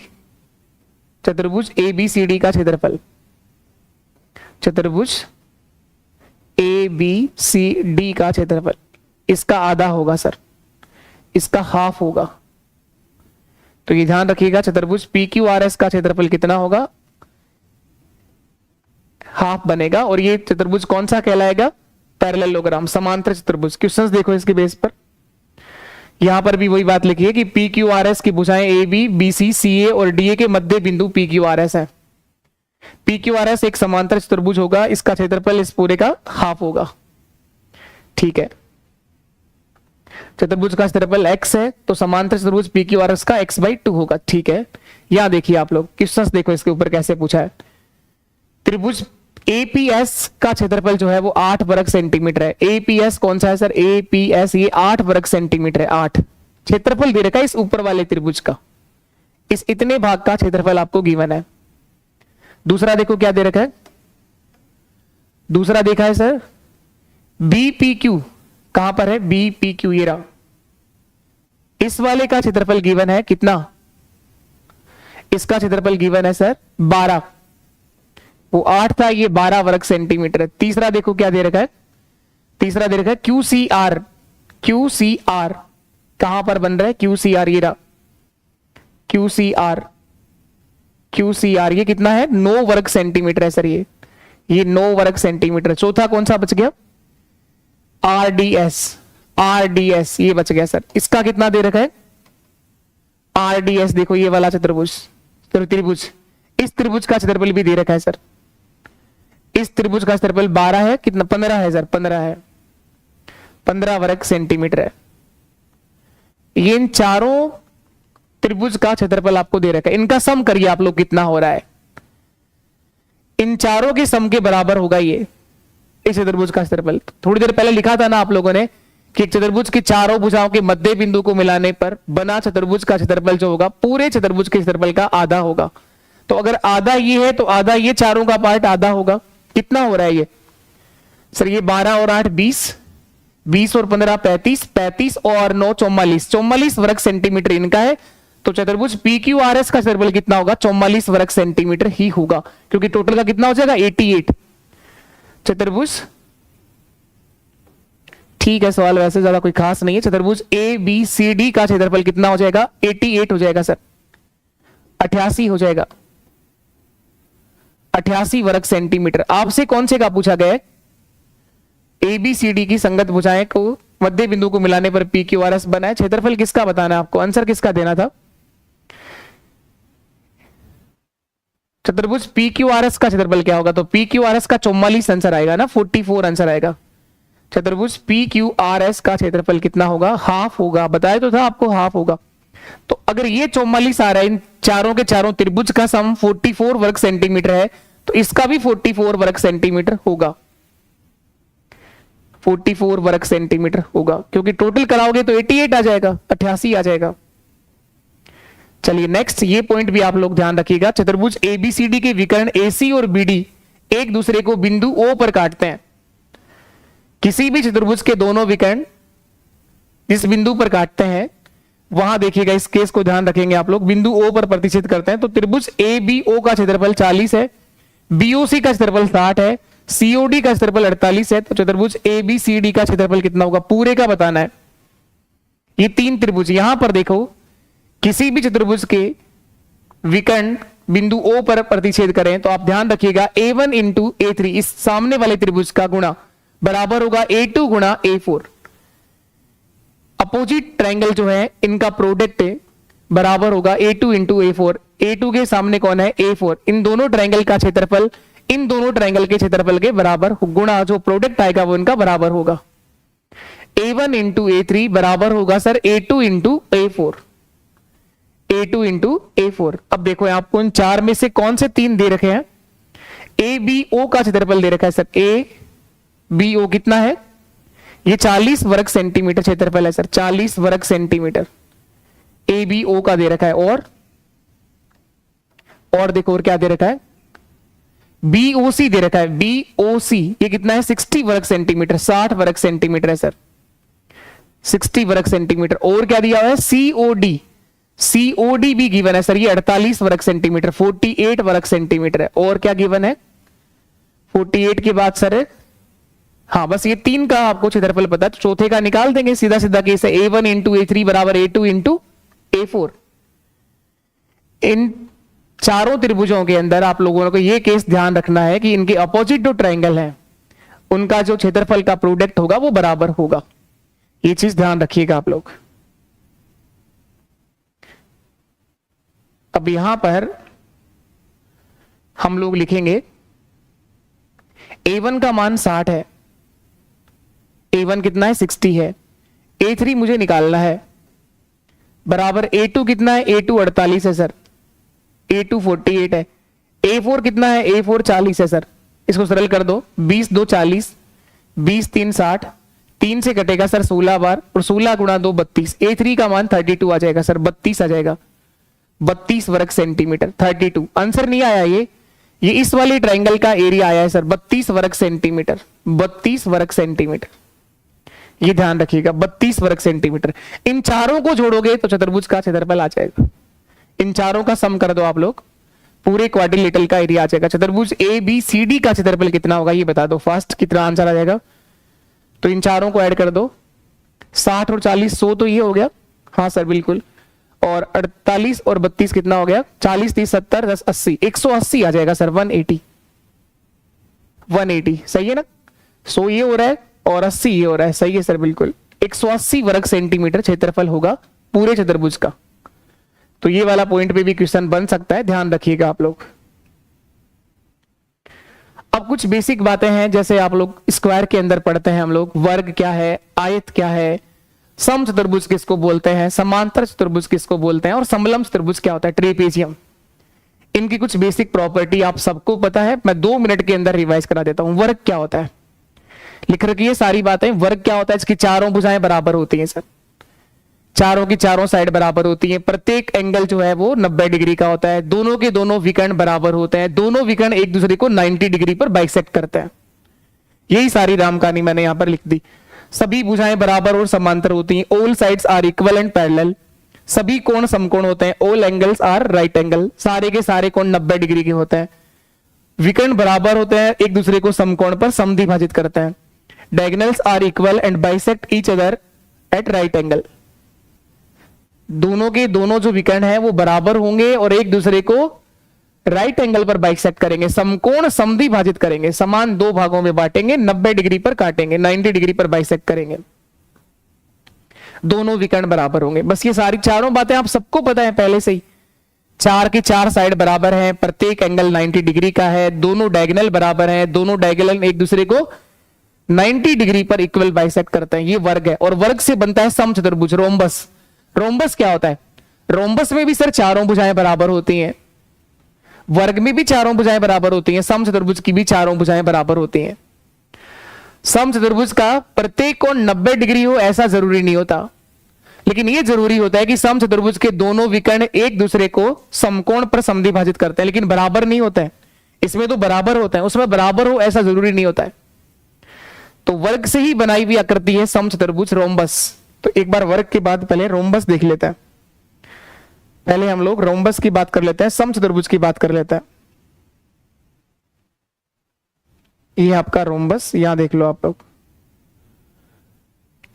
चतुर्भुज ए बी सी डी का क्षेत्रफल, चतुर्भुज ए बी सी डी का क्षेत्रफल इसका आधा होगा सर, इसका हाफ होगा। तो ये ध्यान रखिएगा, चतुर्भुज पी क्यू आर एस का क्षेत्रफल कितना होगा, हाफ बनेगा। और ये चतुर्भुज कौन सा कहलाएगा, पैरेललोग्राम, समांतर चतुर्भुज। क्वेश्चंस देखो इसके बेस पर, यहां पर भी वही बात लिखी है कि पी क्यू आर एस की भुजाएं ए बी बी सी सी ए और डी ए के मध्य बिंदु पी क्यू आर एस है। पी क्यू आर एस एक समांतर चतुर्भुज होगा, इसका क्षेत्रफल इस पूरे का हाफ होगा, ठीक है। चतुर्भुज का क्षेत्रफल x है तो समांतर चतुर्भुज पी क्यू आर एस का x/2 होगा, ठीक है। यहां देखिए आप लोग क्वेश्चंस देखो इसके ऊपर कैसे पूछा है। त्रिभुज एपीएस का क्षेत्रफल जो है वो 8 वर्ग सेंटीमीटर है। एपीएस कौन सा है सर, एपीएस ये 8 वर्ग सेंटीमीटर है, 8 क्षेत्रफल दे रखा है इस ऊपर वाले त्रिभुज का, इस इतने भाग का क्षेत्रफल आपको गिवन है। दूसरा देखो क्या दे रखा है, दूसरा देखा है सर बीपीक्यू, कहां पर है बीपीक्यू, ये रहा, इस वाले का क्षेत्रफल गिवन है कितना, इसका क्षेत्रफल गिवन है सर 12, वो 8 था, ये 12 वर्ग सेंटीमीटर है। तीसरा देखो क्या दे रखा है, तीसरा दे रखा है QCR, QCR कहां पर बन रहा है QCR, ये रहा QCR, QCR ये कितना है 9 वर्ग सेंटीमीटर है सर, ये 9 वर्ग सेंटीमीटर। चौथा कौन सा बच गया, RDS, RDS ये बच गया सर, इसका कितना दे रखा है RDS, देखो ये वाला चतुर्भुज, त्रिभुज, इस त्रिभुज का क्षेत्रफल भी दे रखा है सर, इस त्रिभुज का क्षेत्रफल 12 है, कितना 15 है सर, 15 है, 15 वर्ग सेंटीमीटर है। ये इन चारों त्रिभुज का क्षेत्रफल आपको दे रखा है, इनका सम करिए आप लोग कितना हो रहा है, इन चारों के सम के बराबर होगा ये इस चतुर्भुज का क्षेत्रफल। थोड़ी देर पहले लिखा था ना आप लोगों ने कि चतुर्भुज की चारों भुजाओं के मध्य बिंदु को मिलाने पर बना चतुर्भुज का क्षेत्रफल जो होगा पूरे चतुर्भुज के क्षेत्रफल का आधा होगा। तो अगर आधा ये है तो आधा ये चारों का पार्ट आधा होगा। कितना हो रहा है ये सर, ये 12 और 8 20, 20 और 15 35, 35 और 9 44, 44 वर्ग सेंटीमीटर इनका है। तो चतुर्भुज पी क्यू आर एस का क्षेत्रफल कितना होगा, 44 वर्ग सेंटीमीटर ही होगा, क्योंकि टोटल का कितना हो जाएगा 88। चतुर्भुज, ठीक है, सवाल वैसे ज्यादा कोई खास नहीं है। चतुर्भुज ए बी सी डी का क्षेत्रफल कितना हो जाएगा, 88 हो जाएगा सर, 88 हो जाएगा, 88 वर्ग सेंटीमीटर। आपसे कौन से का पूछा गया है, ए बी सी डी की संगत भुजाएं को मध्य बिंदु को मिलाने पर पी क्यू आर एस बना है। क्षेत्रफल किसका बताना है आपको, आंसर किसका देना था। चतुर्भुज पी क्यू आर एस का क्षेत्रफल क्या होगा, तो पी क्यू आर एस का 44 आंसर आएगा ना, 44 आंसर आएगा। चतुर्भुज पी क्यू आर एस का क्षेत्रफल कितना होगा, हाफ होगा, बताया तो था आपको हाफ होगा। तो अगर ये 44 आ रहा है, इन चारों के चारों त्रिभुज का सम 44 वर्ग सेंटीमीटर है, तो इसका भी 44 वर्ग सेंटीमीटर होगा, 44 वर्ग सेंटीमीटर होगा, क्योंकि टोटल कराओगे तो 88 आ जाएगा, 88 आ जाएगा। चलिए नेक्स्ट, ये पॉइंट भी आप लोग ध्यान रखिएगा। चतुर्भुज एबीसीडी के विकर्ण एसी और बीडी एक दूसरे को बिंदु ओ पर काटते हैं। किसी भी चतुर्भुज के दोनों विकर्ण जिस बिंदु पर काटते हैं, वहां देखिएगा, इस केस को ध्यान रखेंगे आप लोग, बिंदु ओ पर प्रतिच्छेद करते हैं। तो त्रिभुज ए बी ओ का क्षेत्रफल 40 है, बीओसी का क्षेत्रफल 60 है, सीओडी का क्षेत्रफल 48 है। तो चतुर्भुज ए बी सी डी का क्षेत्रफल कितना होगा, पूरे का बताना है। ये तीन त्रिभुज, यहां पर देखो किसी भी चतुर्भुज के विकर्ण बिंदु ओ पर प्रतिच्छेद करें तो आप ध्यान रखिएगा A1 इंटू A3 इस सामने वाले त्रिभुज का गुणा बराबर होगा A2 गुणा A4। अपोजिट ट्रायंगल जो है इनका प्रोडक्ट बराबर होगा A2 इंटू A4। A2 के सामने कौन है, A4। इन दोनों ट्रायंगल का क्षेत्रफल इन दोनों ट्रायंगल के क्षेत्रफल के बराबर गुणा जो प्रोडक्ट आएगा वो इनका बराबर होगा। A1 इंटू A3 बराबर होगा sir A2 into A4। A2 into A4। अब देखो आपको इन चार में से कौन से तीन दे रखे हैं? ABO का क्षेत्रफल दे रखा है सर। ABO कितना है? ये 40 वर्ग सेंटीमीटर क्षेत्रफल है सर, 40 वर्ग सेंटीमीटर ABO का दे रखा है। और देखो और क्या दे रखा है? BOC दे रखा है। BOC ये कितना है? 60 वर्ग सेंटीमीटर, 60 वर्ग सेंटीमीटर है सर, 60 वर्ग सेंटीमीटर। और क्या दिया हुआ है? COD भी गिवन है सर, ये 48 वर्ग सेंटीमीटर, 48 वर्ग सेंटीमीटर है। और क्या गिवन है? 48 के बाद सर, हाँ बस ये तीन का आपको क्षेत्रफल पता है, तो चौथे का निकाल देंगे, सीधा सीधा केस है। A1 इंटू A3 बराबर A2 इंटू A4। इन चारों त्रिभुजों के अंदर आप लोगों को यह केस ध्यान रखना है कि इनके अपोजिट जो ट्रायंगल है उनका जो क्षेत्रफल का प्रोडक्ट होगा वो बराबर होगा। ये चीज ध्यान रखिएगा आप लोग। अब यहां पर हम लोग लिखेंगे A1 का मान 60 है, A1 कितना है? 60 है। A3 मुझे निकालना है, बराबर A2 कितना है? A2 48 है सर, A2 48 है। A4 कितना है? A4 40 है सर। इसको सरल कर दो, 20 2 40, 20 3 60, 3 से कटेगा सर 16 बार, और 16 गुणा 2 32। A3 का मान 32 आ जाएगा सर, 32 आ जाएगा, 32 वर्ग सेंटीमीटर, 32। आंसर नहीं आया ये इस वाले ट्रायंगल का एरिया आया है सर, 32 वर्ग सेंटीमीटर, 32 वर्ग सेंटीमीटर। ये ध्यान रखिएगा, 32 वर्ग सेंटीमीटर। इन चारों को जोड़ोगे तो चतुर्भुज का क्षेत्रफल आ जाएगा। इन चारों का सम कर दो आप लोग, पूरे क्वाड्रिलेटरल का एरिया आ जाएगा। चतुर्भुज ABCD का क्षेत्रफल कितना होगा ये बता दो फास्ट, कितना आंसर आ जाएगा? तो इन चारों को ऐड कर दो, 60 और 40 100, तो ये हो गया, हाँ सर बिल्कुल। और 48 और 32 कितना हो गया? 40 30 70 10 80, 180 आ जाएगा सर, 180, 180 सही है ना? 100 ये हो रहा है और 80 ये हो रहा है, सही है सर बिल्कुल। 180 वर्ग सेंटीमीटर क्षेत्रफल होगा पूरे चतुर्भुज का। तो ये वाला पॉइंट पे भी क्वेश्चन बन सकता है, ध्यान रखिएगा आप लोग। अब कुछ बेसिक बातें हैं, जैसे आप लोग स्क्वायर के अंदर पढ़ते हैं हम लोग, वर्ग क्या है, आयत क्या है, सम चतुर्भुज किसको बोलते हैं, समांतर चतुर्भुज किसको बोलते हैं, और समलंब चतुर्भुज क्या होता है, ट्रेपेजियम। इनकी कुछ बेसिक प्रॉपर्टी आप सबको पता है, मैं 2 मिनट के अंदर रिवाइज करा देता हूं। वर्ग क्या होता है, लिख रखिए सारी बातें। वर्ग क्या होता है? इसकी चारों भुजाएं बराबर होती हैं सर, चारों की चारों साइड बराबर होती हैं, प्रत्येक एंगल जो है वो 90 डिग्री का होता है, दोनों के दोनों विकर्ण बराबर होते हैं, दोनों विकर्ण एक दूसरे को 90 डिग्री पर बाइसेक्ट करते हैं। यही सारी राम कहानी मैंने यहां पर लिख दी। सभी भुजाएं बराबर और समांतर होती हैं, all sides are equal and parallel, सभी कोण समकोण होते हैं, all angles are right angle, सारे के सारे कोण 90 डिग्री के होते हैं, विकर्ण बराबर होते हैं, एक दूसरे को समकोण पर समद्विभाजित करते हैं, diagonals are equal and bisect each other at right angle, दोनों के दोनों जो विकर्ण है वो बराबर होंगे और एक दूसरे को राइट एंगल पर बाइसेक्ट करेंगे, समकोण समद्विभाजित करेंगे, समान दो भागों में बांटेंगे, 90 डिग्री पर काटेंगे, 90 डिग्री पर बाइसेक्ट करेंगे, दोनों विकर्ण बराबर होंगे। बस ये सारी चारों बातें आप सबको पता है पहले से ही। चार की चार साइड बराबर है, प्रत्येक एंगल 90 डिग्री का है, दोनों डायगोनल बराबर है, दोनों डायगोनल एक दूसरे को 90 डिग्री पर इक्वल बाइसेक्ट करते हैं। ये वर्ग है, और वर्ग से बनता है समचतुर्भुज, रोम्बस। रोम्बस क्या होता है? रोम्बस में भी सर चारों भुजाएं बराबर होती हैं, वर्ग में भी चारों भुजाएं बराबर होती हैं, समचतुर्भुज की भी चारों भुजाएं बराबर होती हैं। समचतुर्भुज का प्रत्येक कोण 90 डिग्री हो ऐसा जरूरी नहीं होता, लेकिन यह जरूरी होता है कि समचतुर्भुज के दोनों विकर्ण एक दूसरे को समकोण पर समद्विभाजित करते हैं, लेकिन बराबर नहीं होते हैं। इसमें तो बराबर होता है, उसमें बराबर हो ऐसा जरूरी नहीं होता है। तो वर्ग से ही बनाई हुई आकृति है समचतुर्भुज, रोम्बस। तो एक बार वर्ग के बाद पहले रोम्बस देख लेते हैं। पहले हम लोग रोम्बस की बात कर लेते हैं, समचतुर्भुज की बात कर लेते हैं। ये आपका रोम्बस, यहां देख लो आप लोग।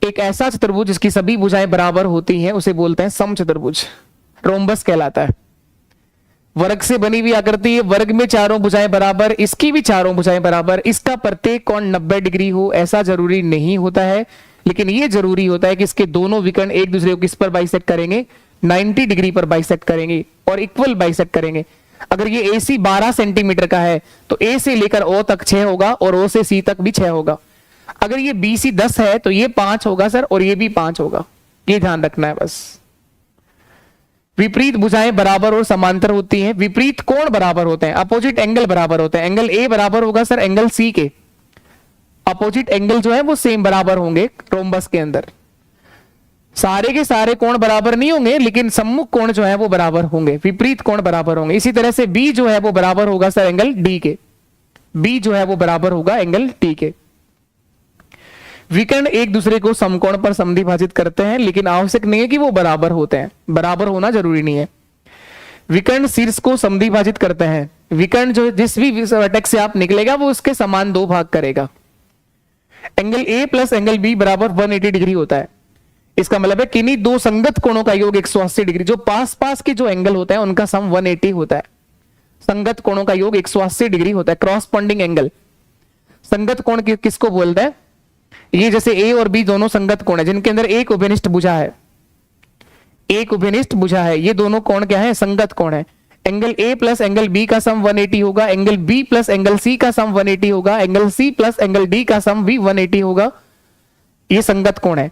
एक ऐसा चतुर्भुज जिसकी सभी भुजाएं बराबर होती हैं उसे बोलते हैं समचतुर्भुज, रोम्बस कहलाता है। वर्ग से बनी हुई आकृति है, वर्ग में चारों भुजाएं बराबर, इसकी भी चारों भुजाएं बराबर, इसका प्रत्येक कोण 90 डिग्री हो ऐसा जरूरी नहीं होता है, लेकिन यह जरूरी होता है कि इसके दोनों विकर्ण एक दूसरे को किस पर बाइसेक्ट करेंगे, 90 डिग्री पर बाइसेक्ट करेंगे और इक्वल बाइसेक्ट करेंगे। अगर ये AC 12 सेंटीमीटर का है तो A से लेकर O तक 6 होगा और O से C तक भी 6 होगा। अगर ये BC 10 है तो ये 5 होगा सर, और ये भी 5 होगा। ये ध्यान रखना है बस। विपरीत भुजाएं बराबर और समांतर होती हैं, विपरीत कोण बराबर होते हैं, अपोजिट एंगल बराबर होते हैं। एंगल ए बराबर होगा सर एंगल सी के, अपोजिट एंगल जो है वो सेम बराबर होंगे रोम्बस के अंदर। सारे के सारे कोण बराबर नहीं होंगे, लेकिन सम्मुख कोण जो है वो बराबर होंगे, विपरीत कोण बराबर होंगे। इसी तरह से बी जो है वो बराबर होगा सर एंगल डी के, बी जो है वो बराबर होगा एंगल टी के। विकर्ण एक दूसरे को समकोण पर समद्विभाजित करते हैं, लेकिन आवश्यक नहीं है कि वो बराबर होते हैं, बराबर होना जरूरी नहीं है। विकर्ण शीर्ष को समद्विभाजित करते हैं, विकर्ण जो जिस भी वर्टेक्स से आप निकलेगा वो उसके समान दो भाग करेगा। Angle A plus angle B बराबर 180 डिग्री होता है। इसका मतलब है किन्हीं दो संगत कोणों का योग 180 डिग्री, जो पास पास के जो एंगल होता है उनका सम 180 होता है। संगत कोणों का योग 180 डिग्री होता है, क्रॉसपोंडिंग एंगल। संगत कोण किसको बोलते हैं? ये जैसे ए और बी दोनों संगत कोण है जिनके अंदर एक उभयनिष्ठ भुजा है, एक उभयनिष्ठ भुजा है, ये दोनों कोण क्या है? संगत कोण है। Angle A plus angle B का सम 180 होगा, angle B plus angle C का सम 180 होगा, angle C plus angle D का सम भी 180 होगा। ये संगत कोण है।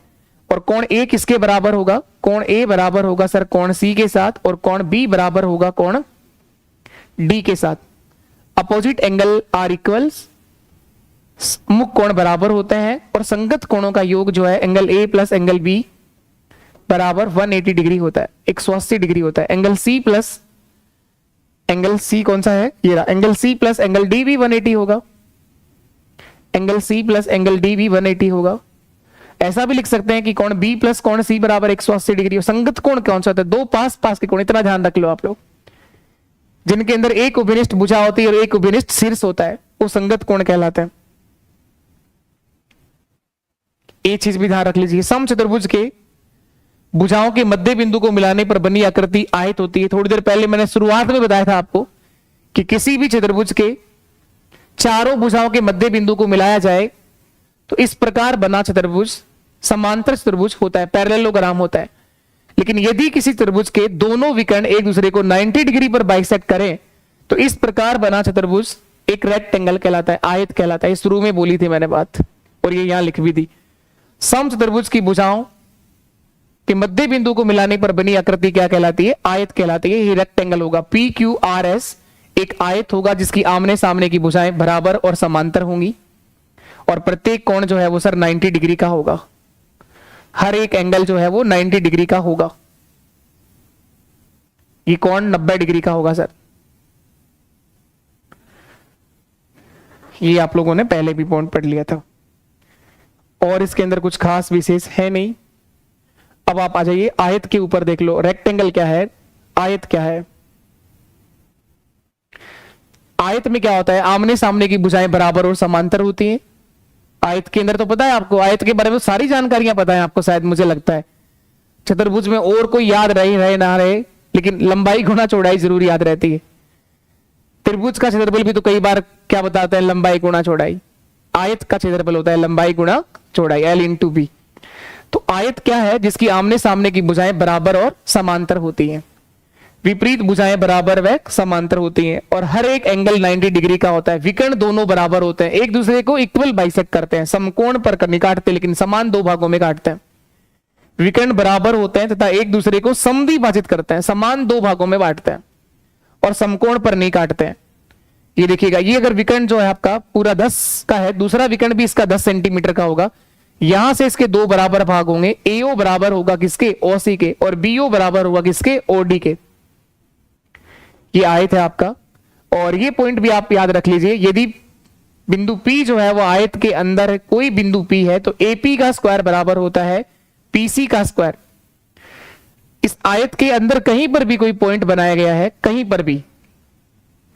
और कोण ए किसके बराबर होगा? कोण ए बराबर होगा सर कोण सी के साथ, और कोण बी बराबर होगा कोण डी के साथ। अपोजिट एंगल आर इक्वल्स, मुख कोण बराबर होते हैं, और संगत कोणों का योग जो है angle A plus angle B बराबर 180 डिग्री होता है, 180 डिग्री होता है। Angle C plus angle C कौन सा है? ये रहा। Angle C plus angle D भी 180 होगा, angle C plus angle D भी 180 होगा। ऐसा भी लिख सकते हैं कि कोण बी प्लस कोण सी बराबर 180 डिग्री। संगत कोण कौन सा होता है? दो पास पास के कोण, इतना ध्यान रख लो आप लोग, जिनके अंदर एक उभयनिष्ठ भुजा होती है और एक उभयनिष्ठ शीर्ष होता है, वो संगत कोण कहलाते हैं। एक चीज भी ध्यान रख लीजिए, समचतुर्भुज के भुजाओं के मध्य बिंदु को मिलाने पर बनी आकृति आयत होती है। थोड़ी देर पहले मैंने शुरुआत में बताया था आपको कि किसी भी चतुर्भुज के चारों भुजाओं के मध्य बिंदु को मिलाया जाए तो इस प्रकार बना चतुर्भुज समांतर चतुर्भुज होता है, पैरेललोग्राम होता है। लेकिन यदि किसी चतुर्भुज के दोनों विकर्ण एक दूसरे को 90 डिग्री पर बाइसेक्ट करें तो इस प्रकार बना चतुर्भुज एक रेक्टेंगल कहलाता है, आयत कहलाता है। शुरू में बोली थी मैंने बात, और ये यहां लिख भी दी। समचतुर्भुज की भुजाओं के मध्य बिंदु को मिलाने पर बनी आकृति क्या कहलाती है? आयत कहलाती है। ये रेक्टेंगल होगा। पी क्यू आर एस एक आयत होगा जिसकी आमने सामने की भुजाएं बराबर और समांतर होंगी, और प्रत्येक कोण जो है वो सर 90 डिग्री का होगा। हर एक एंगल जो है वो 90 डिग्री का होगा। ये कोण 90 डिग्री का होगा सर। ये आप लोगों ने पहले भी पॉइंट पढ़ लिया था, और इसके अंदर कुछ खास विशेष है नहीं। अब आप आ जाइए आयत के ऊपर, देख लो रेक्टेंगल क्या है, आयत क्या है। आयत में क्या होता है? आमने सामने की भुजाएं बराबर और समांतर होती हैं। आयत के अंदर तो पता है आपको, आयत के बारे में सारी जानकारियां पता है आपको शायद, मुझे लगता है। चतुर्भुज में और कोई याद रहे ना रहे, लेकिन लंबाई गुणा चौड़ाई जरूर याद रहती है। त्रिभुज का क्षेत्रफल भी तो कई बार क्या बताते हैं? लंबाई गुणा चौड़ाई। आयत का क्षेत्रफल होता है लंबाई गुणा चौड़ाई, L/B। तो आयत क्या है? जिसकी आमने सामने की भुजाएं बराबर और समांतर होती हैं। विपरीत भुजाएं बराबर व समांतर होती हैं, और हर एक एंगल 90 डिग्री का होता है। विकर्ण दोनों बराबर होते हैं, एक दूसरे को इक्वल बाइसेक्ट करते हैं, समकोण पर नहीं काटते, लेकिन समान दो भागों में काटते हैं। विकर्ण बराबर होते हैं तथा एक दूसरे को समद्विभाजित करते हैं, समान दो भागों में बांटते हैं, और समकोण पर नहीं काटते हैं। ये देखिएगा, ये अगर विकर्ण जो है आपका पूरा 10 का है, दूसरा विकर्ण भी इसका 10 सेंटीमीटर का होगा। यहां से इसके दो बराबर भाग होंगे। AO बराबर होगा किसके? OC के, और BO बराबर होगा किसके? OD के। ये आयत है आपका, और ये पॉइंट भी आप याद रख लीजिए। यदि बिंदु P जो है वो आयत के अंदर कोई बिंदु P है तो AP का स्क्वायर बराबर होता है PC का स्क्वायर। इस आयत के अंदर कहीं पर भी कोई पॉइंट बनाया गया है, कहीं पर भी,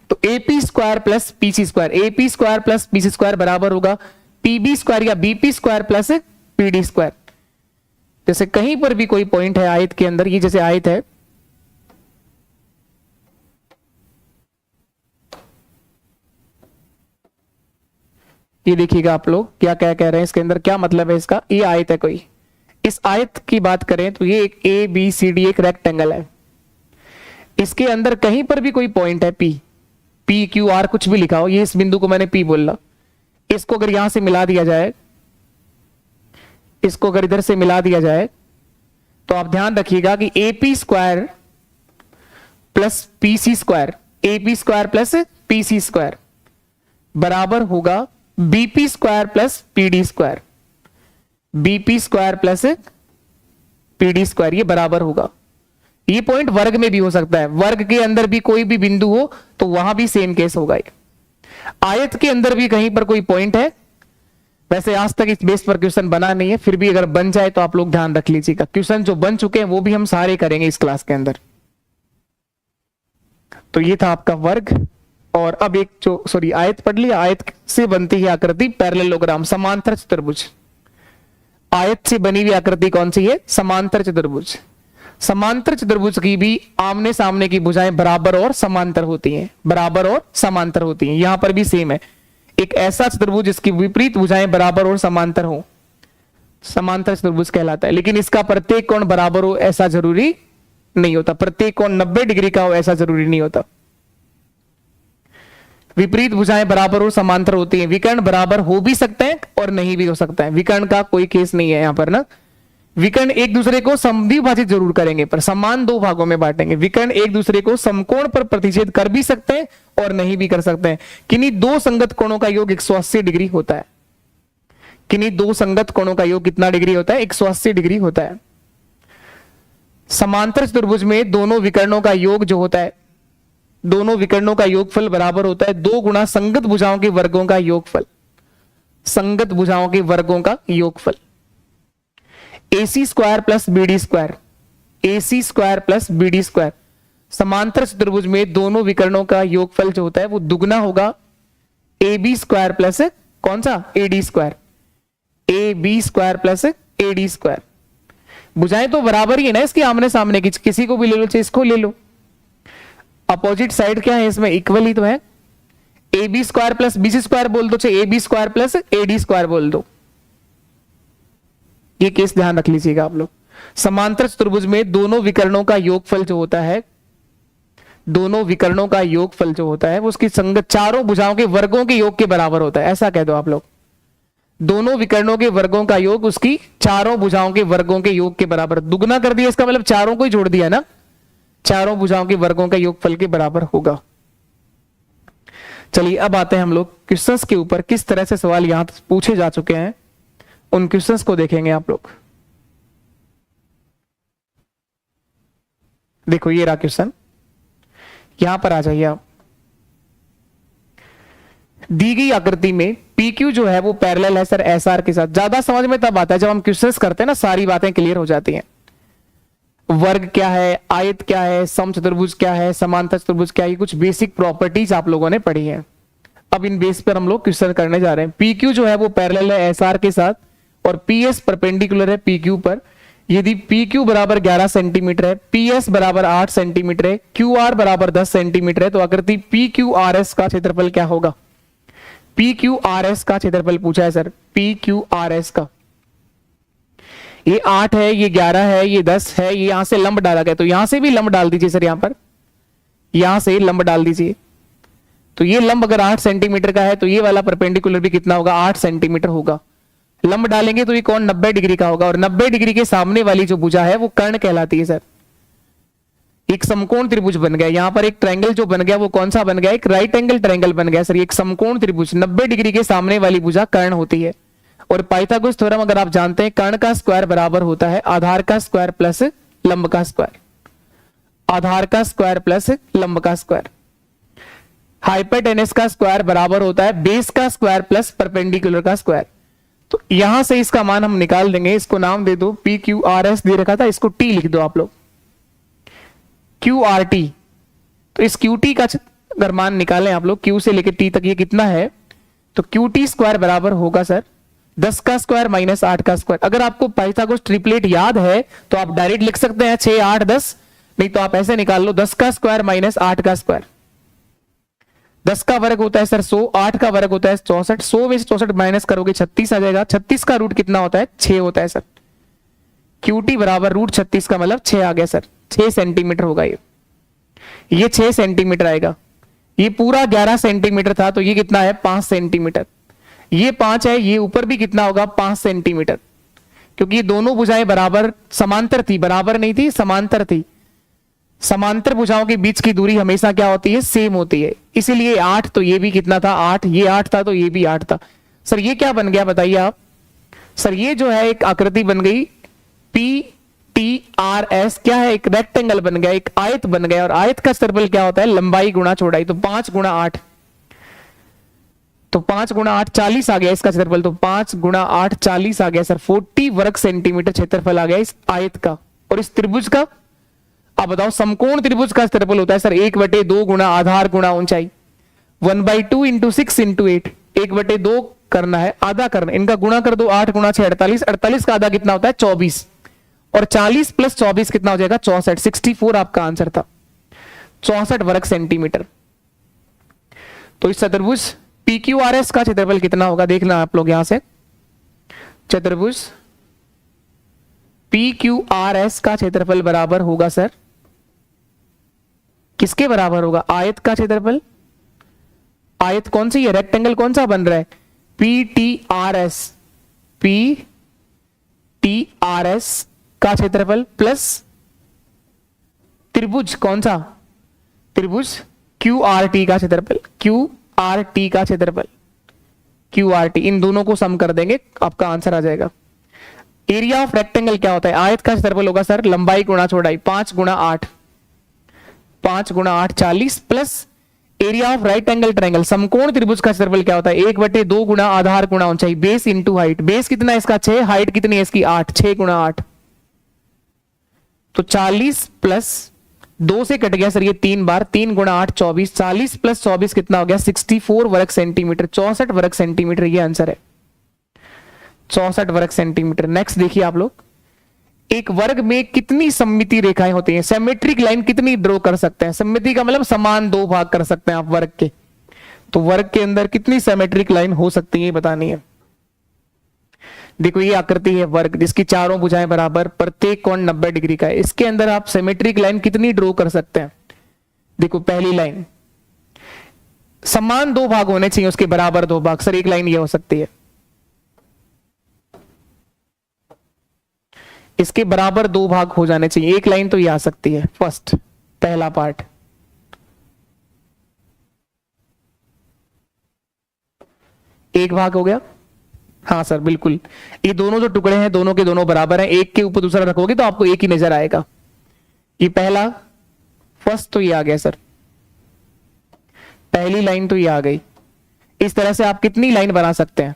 तो AP square plus PC square, AP square plus PC square बराबर होगा PB स्क्वायर या BP square plus PD square. जैसे कहीं पर भी कोई पॉइंट है आयत के अंदर, ये जैसे आयत है, ये देखिएगा आप लोग क्या क्या कह रहे हैं, इसके अंदर क्या मतलब है इसका। ये आयत है कोई, इस आयत की बात करें तो ये एक ABCD एक रेक्टेंगल है। इसके अंदर कहीं पर भी कोई पॉइंट है PQR कुछ भी लिखा हो, ये इस बिंदु को मैंने P बोला, इसको अगर यहां से मिला दिया जाए, इसको अगर इधर से मिला दिया जाए, तो आप ध्यान रखिएगा कि AP square plus PC square, AP square plus PC square बराबर होगा BP square plus PD square, BP square plus PD square, ये बराबर होगा। ये पॉइंट वर्ग में भी हो सकता है, वर्ग के अंदर भी कोई भी बिंदु हो तो वहां भी सेम केस होगा। ये आयत के अंदर भी कहीं पर कोई पॉइंट है, वैसे आज तक इस बेस पर क्वेश्चन बना नहीं है, फिर भी अगर बन जाए तो आप लोग ध्यान रख लीजिएगा। क्वेश्चन जो बन चुके हैं वो भी हम सारे करेंगे इस क्लास के अंदर। तो ये था आपका वर्ग। और अब एक जो आयत पढ़ लिया, आयत से बनती है आकृति पैरेललोग्राम, समांतर चतुर्भुज। आयत से बनी हुई आकृति कौन सी है? समांतर चतुर्भुज। समांतर चतुर्भुज की भी आमने सामने की भुजाएं बराबर और समांतर होती हैं, बराबर और समांतर होती हैं। यहां पर भी सेम है, एक ऐसा चतुर्भुज जिसकी विपरीत भुजाएं बराबर और समांतर हो, समांतर चतुर्भुज कहलाता है। लेकिन इसका प्रत्येक कोण बराबर हो ऐसा जरूरी नहीं होता, प्रत्येक कोण 90 डिग्री का हो ऐसा जरूरी नहीं होता। विपरीत भुजाएं बराबर और समांतर होती हैं। विकर्ण बराबर हो भी सकते हैं और नहीं भी हो सकता है, विकर्ण का कोई केस नहीं है यहां पर ना। विकर्ण एक दूसरे को समद्विभाजित जरूर करेंगे पर समान दो भागों में बांटेंगे। विकर्ण एक दूसरे को समकोण पर प्रतिच्छेद कर भी सकते हैं और नहीं भी कर सकते हैं। किन्हीं दो संगत कोणों का योग 180 डिग्री होता है। किन्हीं दो संगत कोणों का योग कितना डिग्री होता है? 180 डिग्री होता है। समांतर चतुर्भुज में दोनों विकर्णों का योग जो होता है, दोनों विकर्णों का योगफल बराबर होता है 2 गुना संगत भुजाओं के वर्गों का योगफल, संगत भुजाओं के वर्गों का योगफल। AC square plus BD square, AC square plus BD square. समांतर चतुर्भुज में दोनों विकर्णों का योगफल जो होता है वो दुगना होगा AB स्क्वायर प्लस कौन सा? AD square, AB square plus AD square. भुजाएं तो बराबर ही है ना इसकी, आमने सामने की, किसी को भी ले लो चाहे इसको ले लो। अपोजिट साइड क्या है इसमें? इक्वल ही तो है। AB square plus BC square बोल दो, चाहे AB square plus AD square बोल दो। ये केस ध्यान रख लीजिएगा आप लोग। समांतर चतुर्भुज में दोनों विकर्णों का योगफल जो होता है, दोनों विकर्णों का योगफल जो होता है वो उसकी संगत चारों भुजाओं के वर्गों के योग के बराबर होता है, ऐसा कह दो आप लोग। दोनों विकर्णों के वर्गों का योग उसकी चारों भुजाओं के वर्गों के योग के बराबर। दुगना कर दिया इसका मतलब चारों को ही जोड़ दिया ना, चारों भुजाओं के वर्गों का योगफल के बराबर होगा। चलिए अब आते हैं हम लोग क्वेश्चंस के ऊपर। किस तरह से सवाल यहां पूछे जा चुके हैं उन क्वेश्चंस को देखेंगे आप लोग। देखो ये रहा क्वेश्चन, यहां पर आ जाइए आप। दी गई आकृति में PQ जो है वो पैरेलल है सर SR के साथ। ज्यादा समझ में तब आता है जब हम क्वेश्चंस करते हैं ना, सारी बातें क्लियर हो जाती हैं। वर्ग क्या है, आयत क्या है, समचतुर्भुज क्या है, समांतर चतुर्भुज क्या है, ये कुछ बेसिक प्रॉपर्टीज आप लोगों ने पढ़ी है। अब इन बेस पर हम लोग क्वेश्चन करने जा रहे हैं। PQ जो है वो पैरेलल है SR के साथ और PS परपेंडिकुलर है PQ पर। यदि PQ बराबर 11 सेंटीमीटर है, PS बराबर 8 सेंटीमीटर है, QR बराबर 10 सेंटीमीटर है, तो आकृति PQRS का क्षेत्रफल क्या होगा? PQRS का क्षेत्रफल पूछा है सर, PQRS का। ये 8 है, ये 11 है, ये 10 है, ये यहां से लंब डाला गया, तो यहां से भी लंब डाल दीजिए सर, यहां पर यहां से लंब डाल दीजिए। तो ये लंब अगर 8 सेंटीमीटर का है तो ये वाला परपेंडिकुलर भी कितना होगा? 8 सेंटीमीटर होगा। लंब डालेंगे तो ये कोण 90 डिग्री का होगा और 90 डिग्री के सामने वाली जो भुजा है वो कर्ण कहलाती है सर। एक समकोण त्रिभुज बन गया, यहां पर एक ट्रायंगल जो बन गया वो कौन सा बन गया? एक राइट एंगल ट्रायंगल बन गया सर। एक समकोण त्रिभुज 90 डिग्री के सामने वाली भुजा कर्ण होती है। और पाइथागोरस थ्योरम अगर आप जानते हैं, कर्ण का स्क्वायर बराबर होता है आधार का स्क्वायर प्लस लंब का स्क्वायर, आधार का स्क्वायर प्लस लंब का स्क्वायर। हाइपोटेनस का स्क्वायर बराबर होता है बेस का स्क्वायर प्लस परपेंडिकुलर का स्क्वायर। तो यहां से इसका मान हम निकाल देंगे, इसको नाम दे दो PQRS दे रखा था, इसको T लिख दो आप लोग, QRT। तो इस QT का अगर मान निकालें आप लोग, Q से लेकर T तक ये कितना है, तो QT स्क्वायर बराबर होगा सर 10 का स्क्वायर माइनस 8 का स्क्वायर। अगर आपको पाइथागोरस ट्रिपलेट याद है तो आप डायरेक्ट लिख सकते हैं 6 8 10, नहीं तो आप ऐसे निकाल लो 10 का स्क्वायर माइनस 8 का स्क्वायर। 10 का वर्ग होता है सर 100, 8 का वर्ग होता है 64, 100 में से 64 माइनस करोगे 36 आ जाएगा। 36 का रूट कितना होता है? 6 होता है सर। QT बराबर रूट 36 का मतलब 6 आ गया सर, 6 सेंटीमीटर होगा ये 6 सेंटीमीटर आएगा। ये पूरा 11 सेंटीमीटर था तो ये कितना है? 5 सेंटीमीटर। ये 5 है, ये ऊपर भी कितना होगा? 5 सेंटीमीटर, क्योंकि ये दोनों भुजाएं बराबर समांतर थी, बराबर नहीं थी, समांतर थी। समांतर भुजाओं के बीच की दूरी हमेशा क्या होती है, सेम होती है। इसीलिए 8, तो ये भी कितना था 8, ये 8 था तो ये भी 8 था। सर ये क्या बन गया बताइए आप। सर ये जो है एक आकृति बन गई PTRS, क्या है, एक रेक्टेंगल बन गया, एक आयत बन गया। और आयत का क्षेत्रफल क्या होता है, लंबाई गुणा चौड़ाई। तो 5 गुणा 8, तो 5 गुणा 8 40 आ गया इसका क्षेत्रफल। तो 5 गुणा 8 40 आ गया सर, 40 वर्ग सेंटीमीटर क्षेत्रफल आ गया इस आयत का। और इस त्रिभुज का आप बताओ, समकोण त्रिभुज का क्षेत्रफल होता है सर 1/2 गुणा आधार गुणा ऊंचाई। 1/2 इंटू 6 इंटू 8, 1/2 करना है, आधा करना, इनका गुणा कर दो, 8 गुणा 6 48, 48 का आधा कितना होता है 24, और 40 प्लस 24 कितना हो जाएगा 64, 64 आपका आंसर था, 64 वर्ग सेंटीमीटर। तो इस चतुर्भुज PQRS का क्षेत्रफल कितना होगा देखना आप लोग यहां से। चतुर्भुज PQRS का क्षेत्रफल बराबर होगा सर, किसके बराबर होगा, आयत का क्षेत्रफल। आयत कौन सी है, रेक्टेंगल कौन सा बन रहा है, PTRS, PTRS का क्षेत्रफल प्लस त्रिभुज कौन सा, त्रिभुज QRT का क्षेत्रफल, QRT का क्षेत्रफल, QRT, इन दोनों को सम कर देंगे आपका आंसर आ जाएगा। एरिया ऑफ रेक्टेंगल क्या होता है, आयत का क्षेत्रफल होगा सर लंबाई गुणा चौड़ाई, 5 गुणा 8, 5 गुणा 8 40, plus area of right angle triangle, समकोण त्रिभुज का क्षेत्रफल क्या होता है 1/2 गुणा आधार गुणा ऊंचाई, बेस इंटू हाइट। बेस कितना है इसका 6, हाइट कितनी है इसकी 8, 6 गुणा 8, तो 40 प्लस 2 से कट गया सर ये 3 बार, 3 गुणा 8 24, 40 प्लस 24 कितना हो गया 64 वर्ग सेंटीमीटर, 64 वर्ग सेंटीमीटर ये आंसर है, 64 वर्ग सेंटीमीटर। नेक्स्ट देखिए आप लोग, एक वर्ग में कितनी सममिति रेखाएं होती हैं, सिमेट्रिक लाइन कितनी ड्रॉ कर सकते हैं, सममिति का मतलब समान 2 भाग कर सकते हैं आप वर्ग के, तो वर्ग के अंदर कितनी सिमेट्रिक लाइन हो सकती है बतानी है। देखो ये आकृति है वर्ग जिसकी चारों भुजाएं बराबर, प्रत्येक कोण 90 डिग्री का है, इसके अंदर आप सिमेट्रिक लाइन कितनी ड्रॉ कर सकते हैं। देखो पहली लाइन, समान 2 भाग होने चाहिए उसके बराबर 2 भाग, सर एक लाइन ये हो सकती है, इसके बराबर 2 भाग हो जाने चाहिए, एक लाइन तो ये आ सकती है, फर्स्ट पहला पार्ट। एक भाग हो गया, हाँ सर बिल्कुल, ये दोनों जो टुकड़े हैं दोनों के दोनों बराबर हैं, एक के ऊपर दूसरा रखोगे तो आपको एक ही नजर आएगा। ये पहला फर्स्ट तो ये आ गया सर, पहली लाइन तो ये आ गई। इस तरह से आप कितनी लाइन बना सकते हैं,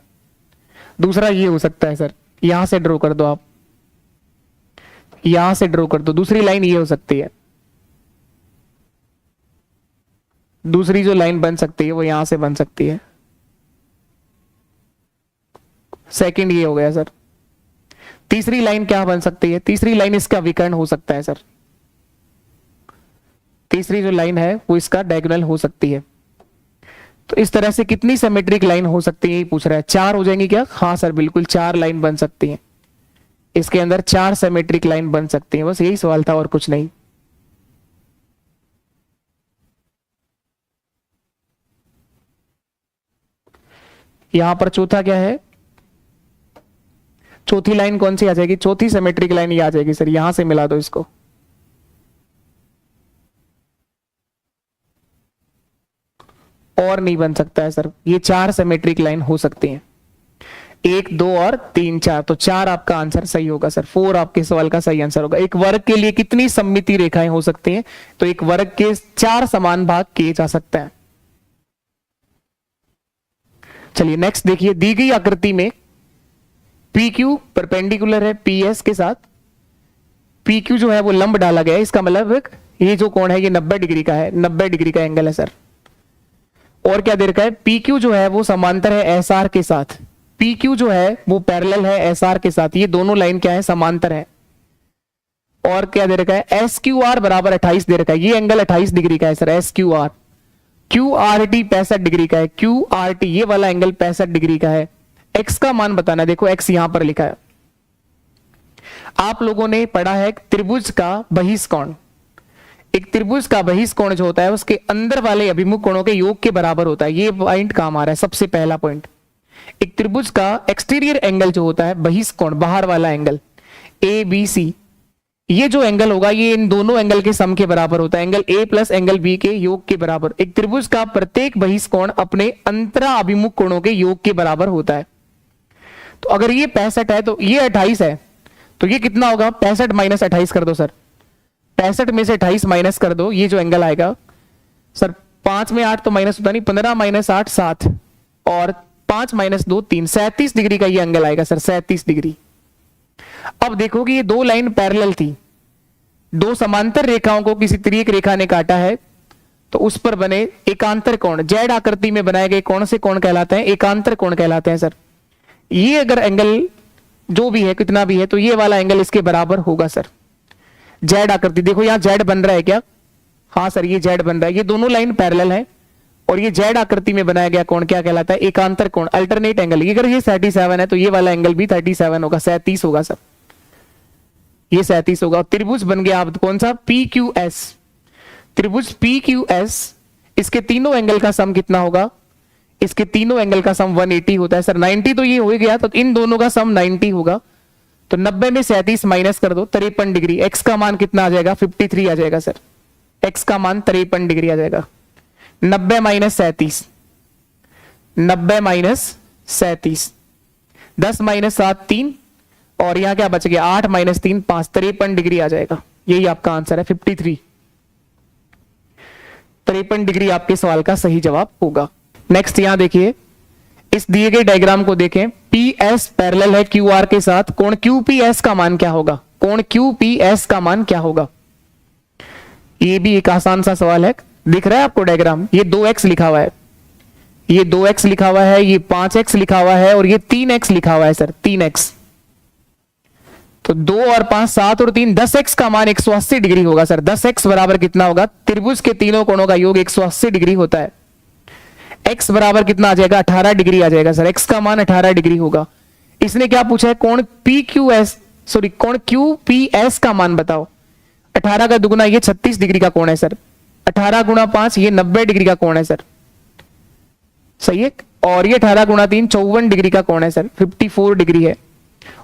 दूसरा ये हो सकता है सर, यहां से ड्रॉ कर दो आप, यहां से ड्रॉ कर दो, दूसरी लाइन ये हो सकती है, दूसरी जो लाइन बन सकती है वो यहां से बन सकती है, सेकंड ये हो गया सर। तीसरी लाइन क्या बन सकती है, तीसरी लाइन इसका विकर्ण हो सकता है सर, तीसरी जो लाइन है वो इसका डायगोनल हो सकती है। तो इस तरह से कितनी सिमेट्रिक लाइन हो सकती है ये पूछ रहा है, 4 हो जाएंगी क्या, हाँ सर बिल्कुल 4 लाइन बन सकती है, इसके अंदर 4 सिमेट्रिक लाइन बन सकती है, बस यही सवाल था और कुछ नहीं। यहां पर चौथा क्या है, चौथी लाइन कौन सी आ जाएगी, चौथी सिमेट्रिक लाइन ये आ जाएगी सर, यहां से मिला दो इसको, और नहीं बन सकता है सर, ये 4 सिमेट्रिक लाइन हो सकती हैं, 1 2 और 3 4, तो 4 आपका आंसर सही होगा सर, 4 आपके सवाल का सही आंसर होगा। एक वर्ग के लिए कितनी सममिति रेखाएं हो सकती हैं, तो एक वर्ग के 4 समान भाग किए जा सकते हैं। चलिए नेक्स्ट देखिए, दी गई आकृति में PQ परपेंडिकुलर है PS के साथ, PQ जो है वो लंब डाला गया है, इसका मतलब ये जो कोण है ये 90 डिग्री का है, 90 डिग्री का एंगल है सर। और क्या दे रखा है, PQ जो है वो समांतर है SR के साथ, PQ जो है वो पैरेलल है SR के साथ, ये दोनों लाइन क्या है समांतर है। और क्या दे रखा है, SQR बराबर 28 दे रखा है, ये एंगल 28 डिग्री का है सर SQR। QRT 65 डिग्री का है, QRT ये वाला एंगल 65 डिग्री का है। X का मान बताना, देखो X यहां पर लिखा है, आप लोगों ने पढ़ा है त्रिभुज का बहिष्कोण, एक त्रिभुज का बहिष्कोण जो होता है उसके अंदर वाले अभिमुख कोणों के योग के बराबर होता है, ये पॉइंट काम आ रहा है सबसे पहला पॉइंट। एक त्रिभुज का एक्सटीरियर एंगल जो होता है बहिष्कोण, बाहर वाला एंगल ABC, ये जो एंगल होगा ये इन दोनों एंगल के सम के बराबर होता है, angle A plus angle B के योग के बराबर। एक त्रिभुज का प्रत्येक बहिष कोण अपने अंतरा अभिमुख कोणों के योग के बराबर होता है। तो अगर ये 65 है तो ये 28 है, तो ये कितना होगा? 65 माइनस 28 कर दो सर, 65 में से 28 माइनस कर दो, ये जो एंगल आएगा सर 5 में 8 तो माइनस होता नहीं, 15 माइनस 8 7 और 5 माइनस 2 3, 37 डिग्री का ये एंगल आएगा सर, 37 डिग्री। अब देखो कि ये दो लाइन पैरेलल थी, दो समांतर रेखाओं को किसी तिर्यक रेखा ने काटा है, तो उस पर बने एकांतर कोण, जेड आकृति में बनाए गए कौन से कोण कहलाते हैं? एकांतर कोण कहलाते हैं सर। ये अगर एंगल जो भी है कितना भी है तो ये वाला एंगल इसके बराबर होगा सर, जेड आकृति। देखो यहां जेड बन रहा है क्या? हाँ सर ये जेड बन रहा है, ये दोनों लाइन पैरेलल है और ये जेड आकृति में बनाया गया कोण क्या कहलाता है? एकांतर कोण, अल्टरनेट एंगल। अगर ये 37 है तो ये वाला एंगल भी 37 होगा, 37 होगा सर, ये 37 होगा। त्रिभुज बन गया आप कौन सा? PQS। त्रिभुज PQS, इसके तीनों एंगल का सम कितना होगा? इसके तीनों एंगल का सम 180 होता है सर। 90 तो ये हो गया, तो इन दोनों का सम 90 होगा। तो 90 में 37 माइनस कर दो, 53 डिग्री। एक्स का मान कितना आ जाएगा? 53 आ जाएगा सर, एक्स का मान 53 डिग्री आ जाएगा। 90 माइनस 37, 90 माइनस 37, 10 माइनस 7 3 और यहां क्या बच गया? 8 माइनस 3 5, 53 डिग्री आ जाएगा। यही आपका आंसर है 53, 53 डिग्री आपके सवाल का सही जवाब होगा। नेक्स्ट यहां देखिए, इस दिए गए डायग्राम को देखें, PS पैरेलल है QR के साथ, कोण QPS का मान क्या होगा? कोण QPS का मान क्या होगा? ये भी एक आसान सा सवाल है। दिख रहा है आपको डायग्राम? ये 2x लिखा हुआ है, ये 2x लिखा हुआ है, ये 5x लिखा हुआ है और ये 3x लिखा हुआ है सर, 3x। तो 2 और 5 7 और 3 10x का मान 180 डिग्री होगा सर। 10x बराबर कितना होगा? त्रिभुज के तीनों कोणों का योग 180 डिग्री होता है। x बराबर कितना आ जाएगा? 18 डिग्री आ जाएगा सर, x का मान 18 डिग्री होगा। इसने क्या पूछा है? कोण कोण QPS का मान बताओ। 18 का दुगुना ये 36 डिग्री का कोण है सर, 18 गुणा 5 ये 90 डिग्री का कोण है सर, सही है। और ये 18 गुणा 3 54 डिग्री का कोण है सर, 54 डिग्री है।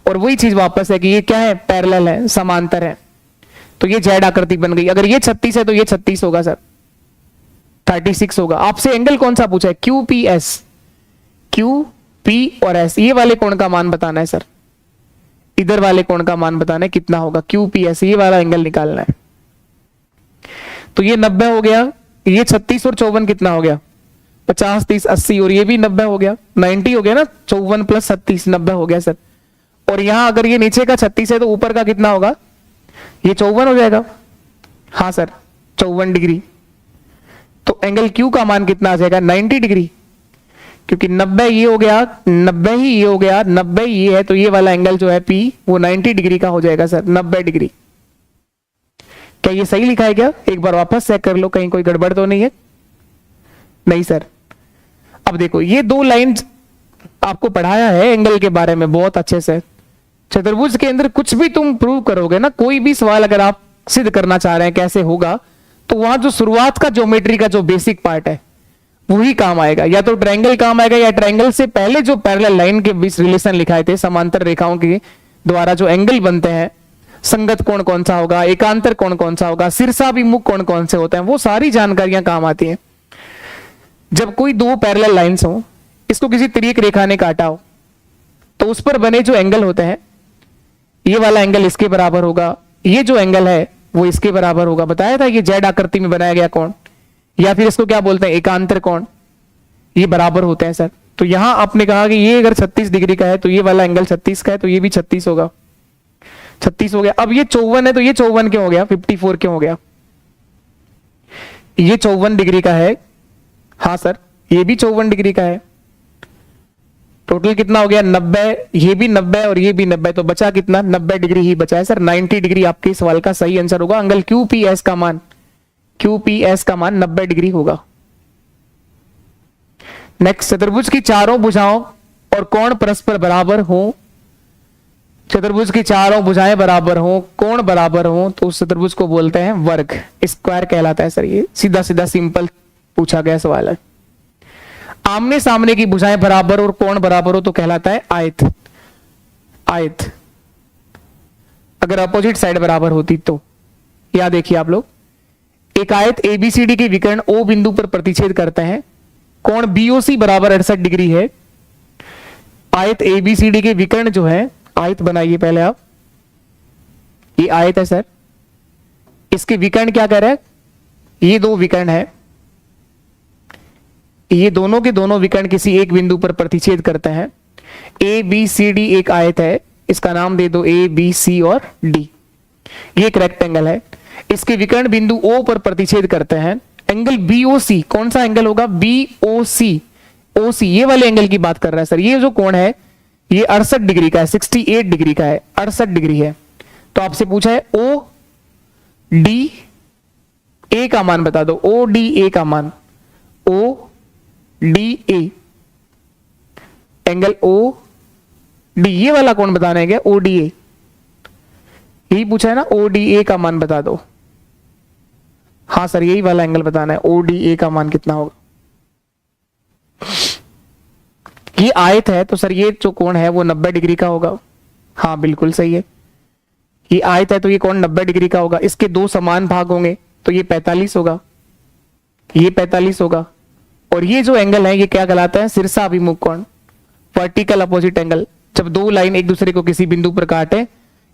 और वही चीज वापस है कि ये क्या है? पैरेलल है, समांतर है। तो ये जेड आकृति बन गई। अगर ये 36 है तो ये 36 होगा सर, 36 होगा। आपसे एंगल कौन सा पूछा है? QPS, QP और S, ये वाले कोण का मान बताना है सर, इधर वाले कोण का मान बताना है कितना होगा? QPS, ये वाला एंगल निकालना है। तो ये 90 हो गया, ये 36 और 54 कितना हो गया? 50 30 80 और ये भी 90 हो गया, 90 हो गया ना, 54 प्लस 36 90 हो गया सर। और यहां अगर ये नीचे का 36 है तो ऊपर का कितना होगा? ये 54 हो जाएगा। हाँ सर 54 डिग्री। तो एंगल Q का मान कितना आ जाएगा? 90 डिग्री, क्योंकि 90 ये हो गया, 90 ही ये हो गया, 90 ये है, तो ये वाला एंगल जो है P वो 90 डिग्री का हो जाएगा सर, 90 डिग्री। क्या ये सही लिखा है क्या? एक बार वापस चेक कर लो, कहीं कोई गड़बड़ तो नहीं है? नहीं सर। अब देखो ये दो लाइन आपको पढ़ाया है एंगल के बारे में बहुत अच्छे से। चतुर्भुज के अंदर कुछ भी तुम प्रूव करोगे ना, कोई भी सवाल अगर आप सिद्ध करना चाह रहे हैं कैसे होगा, तो वहां जो शुरुआत का ज्योमेट्री का जो बेसिक पार्ट है वही काम आएगा। या तो ट्रायंगल काम आएगा, या ट्रायंगल से पहले जो पैरेलल लाइन के बीच रिलेशन लिखाए थे, समांतर रेखाओं के द्वारा जो एंगल बनते हैं, संगत कोण कौन सा होगा, एकांतर कोण कौन सा होगा, शीर्षाभिमुख कोण कौन से होते हैं, वो सारी जानकारियां काम आती हैं। जब कोई दो पैरेलल लाइंस हो, इसको किसी तिर्यक रेखा ने काटा हो, तो उस पर बने जो एंगल होते हैं, ये वाला एंगल इसके बराबर होगा, ये जो एंगल है वो इसके बराबर होगा। बताया था ये जेड आकृति में बनाया गया कोण, या फिर इसको क्या बोलते हैं? एकांतर कोण, ये बराबर होते हैं सर। तो यहां आपने कहा कि ये अगर 36 डिग्री का है तो ये वाला एंगल 36 का है, तो ये भी 36 होगा, 36 हो गया। अब ये 54 है तो ये 54 क्यों हो गया? 54 क्यों हो गया? ये 54 डिग्री का है, हाँ सर ये भी 54 डिग्री का है। टोटल कितना हो गया? 90, ये भी 90 और ये भी 90, तो बचा कितना? 90 डिग्री ही बचा है सर। 90 डिग्री आपके सवाल का सही आंसर होगा। एंगल QPS का मान, QPS का मान 90 डिग्री होगा। नेक्स्ट, चतुर्भुज की चारों भुजाओं और कोण परस्पर बराबर हो, चतुर्भुज की चारों भुजाएं बराबर हो, कोण बराबर हो, तो उस चतुर्भुज को बोलते हैं वर्ग, स्क्वायर कहलाता है सर। ये सीधा सीधा सिंपल पूछा गया सवाल है। आमने सामने की भुजाएं बराबर और कोण बराबर हो तो कहलाता है आयत। आयत अगर अपोजिट साइड बराबर होती तो। या देखिए आप लोग, एक आयत एबीसीडी के विकर्ण ओ बिंदु पर प्रतिच्छेद करते हैं, कोण बीओसी बराबर 68 डिग्री है। आयत एबीसीडी के विकर्ण जो है, आयत बनाइए पहले आप, ये आयत है सर, इसके विकर्ण क्या कह रहे हैं, ये दो विकर्ण है, ये दोनों के दोनों विकर्ण किसी एक बिंदु पर प्रतिच्छेद करते हैं। ए बी सी डी एक आयत है, इसका नाम दे दो ए बी सी और डी। ये एक रेक्टेंगल है, इसके विकर्ण बिंदु ओ पर प्रतिच्छेद करते हैं। एंगल बीओसी, कौन सा एंगल होगा, बीओसी, ओसी, ये वाले एंगल की बात कर रहा है सर। ये जो कोण है ये 68 डिग्री का है, 68 डिग्री का है, 68 डिग्री है। तो आपसे पूछा है ओ डी ए का मान बता दो, ओ डी ए का मान, O D A, angle O D, ये वाला कोण बताना है क्या, ओ डी ए, यही पूछा है ना, ओ डी ए का मान बता दो। हाँ सर, यही वाला एंगल बताना है, ओ डी ए का मान कितना होगा। ये आयत है तो सर ये जो कोण है वो 90 डिग्री का होगा। हाँ बिल्कुल सही है, ये आयत है तो ये कोण 90 डिग्री का होगा। इसके दो समान भाग होंगे तो ये 45 होगा, ये 45 होगा। और ये जो एंगल है ये क्या कहलाता है, शीर्षा अभिमुख कोण, वर्टिकल अपोजिट एंगल। जब दो लाइन एक दूसरे को किसी बिंदु पर काटे,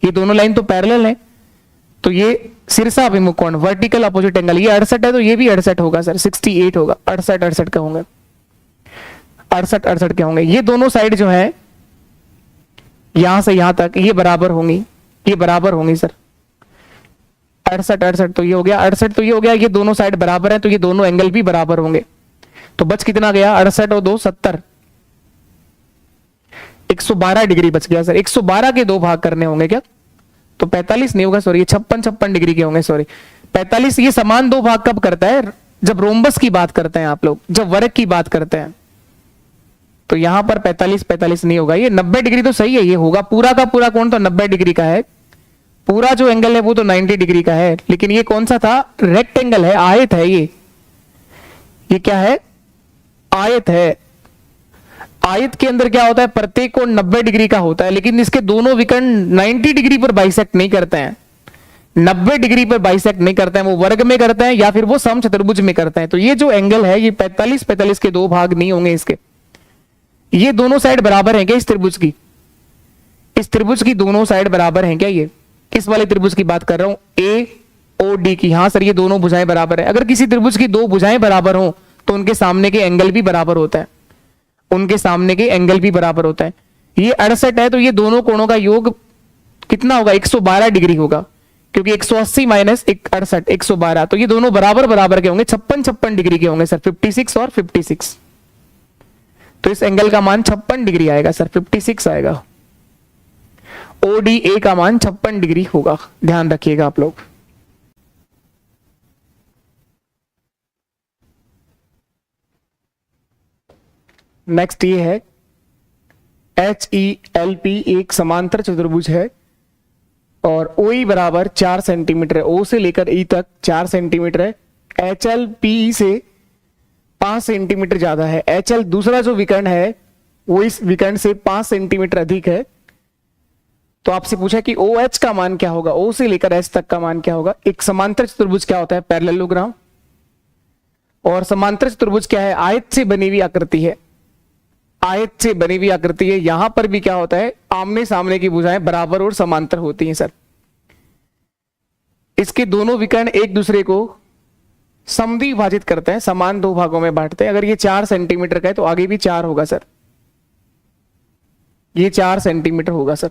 ये दोनों लाइन तो पैरेलल है, तो ये शीर्षा अभिमुख कोण, वर्टिकल अपोजिट एंगल। ये 68 है तो ये भी 68 होगा सर, 68 होगा, 68 के होंगे, 68 के होंगे। ये दोनों साइड जो है यहां से यहां तक ये बराबर होंगी, ये बराबर होंगी सर। 68 तो ये हो गया, 68 तो ये हो गया, ये दोनों साइड बराबर है तो ये दोनों एंगल भी बराबर होंगे। तो बच कितना गया, 68 और 2 70, 112 डिग्री बच गया सर। 112 के दो भाग करने होंगे क्या, तो 45 नहीं होगा सॉरी, ये 56 डिग्री के होंगे सॉरी। 45 ये समान दो भाग कब करता है, जब रोम्बस की बात करते हैं आप लोग, जब वर्ग की बात करते हैं। तो यहां पर 45 नहीं होगा, ये 90 डिग्री तो सही है, ये होगा पूरा का पूरा कोण तो 90 डिग्री का है, पूरा जो एंगल है वो तो 90 डिग्री का है। लेकिन ये कौन सा था, रेक्टेंगल है, आयत है, ये क्या है, आयत है। आयत के अंदर क्या होता है, प्रत्येक कोण 90 डिग्री का होता है, लेकिन इसके दोनों विकर्ण 90 डिग्री पर बाइसेक्ट नहीं करते हैं, 90 डिग्री पर बाइसेक्ट नहीं करते हैं, वो वर्ग में करते हैं या फिर वो समचतुर्भुज में करते हैं। तो ये जो एंगल है ये 45 के दो भाग नहीं होंगे इसके। ये दोनों साइड बराबर हैं क्या इस त्रिभुज की, इस त्रिभुज की दोनों साइड बराबर हैं क्या, ये किस वाले त्रिभुज की बात कर रहा हूं, ए ओ डी की। हाँ सर, ये दोनों भुजाएं बराबर है। अगर किसी त्रिभुज की दो भुजाएं बराबर हो तो उनके सामने के एंगल भी बराबर होता है, उनके सामने के एंगल भी बराबर होता है। ये 68 है तो ये दोनों कोणों का योग कितना होगा, 112 डिग्री होगा, क्योंकि 180 माइनस 68 112, तो ये दोनों बराबर बराबर के होंगे, 56 डिग्री के होंगे सर, 56 और 56। तो इस एंगल का मान 56 डिग्री आएगा सर, 56 आएगा। ओडीए का मान 56 डिग्री होगा, ध्यान रखिएगा आप लोग। नेक्स्ट ये है HELP, एक समांतर चतुर्भुज है और OE बराबर 4 सेंटीमीटर है, O से लेकर E तक 4 सेंटीमीटर है। HLPE से 5 सेंटीमीटर ज्यादा है। HL दूसरा जो विकर्ण है वो इस विकर्ण से 5 सेंटीमीटर अधिक है। तो आपसे पूछा कि OH का मान क्या होगा, O से लेकर H तक का मान क्या होगा। एक समांतर चतुर्भुज क्या होता है, पैरेललोग्राम। और समांतर चतुर्भुज क्या है, आयत से बनी हुई आकृति है, आयत से बनी हुई आकृति है। यहां पर भी क्या होता है, आमने सामने की भुजाएं बराबर और समांतर होती हैं सर। इसके दोनों विकर्ण एक दूसरे को समद्विभाजित करते हैं, समान दो भागों में बांटते हैं। अगर ये 4 सेंटीमीटर का है तो आगे भी 4 होगा सर, ये 4 सेंटीमीटर होगा सर।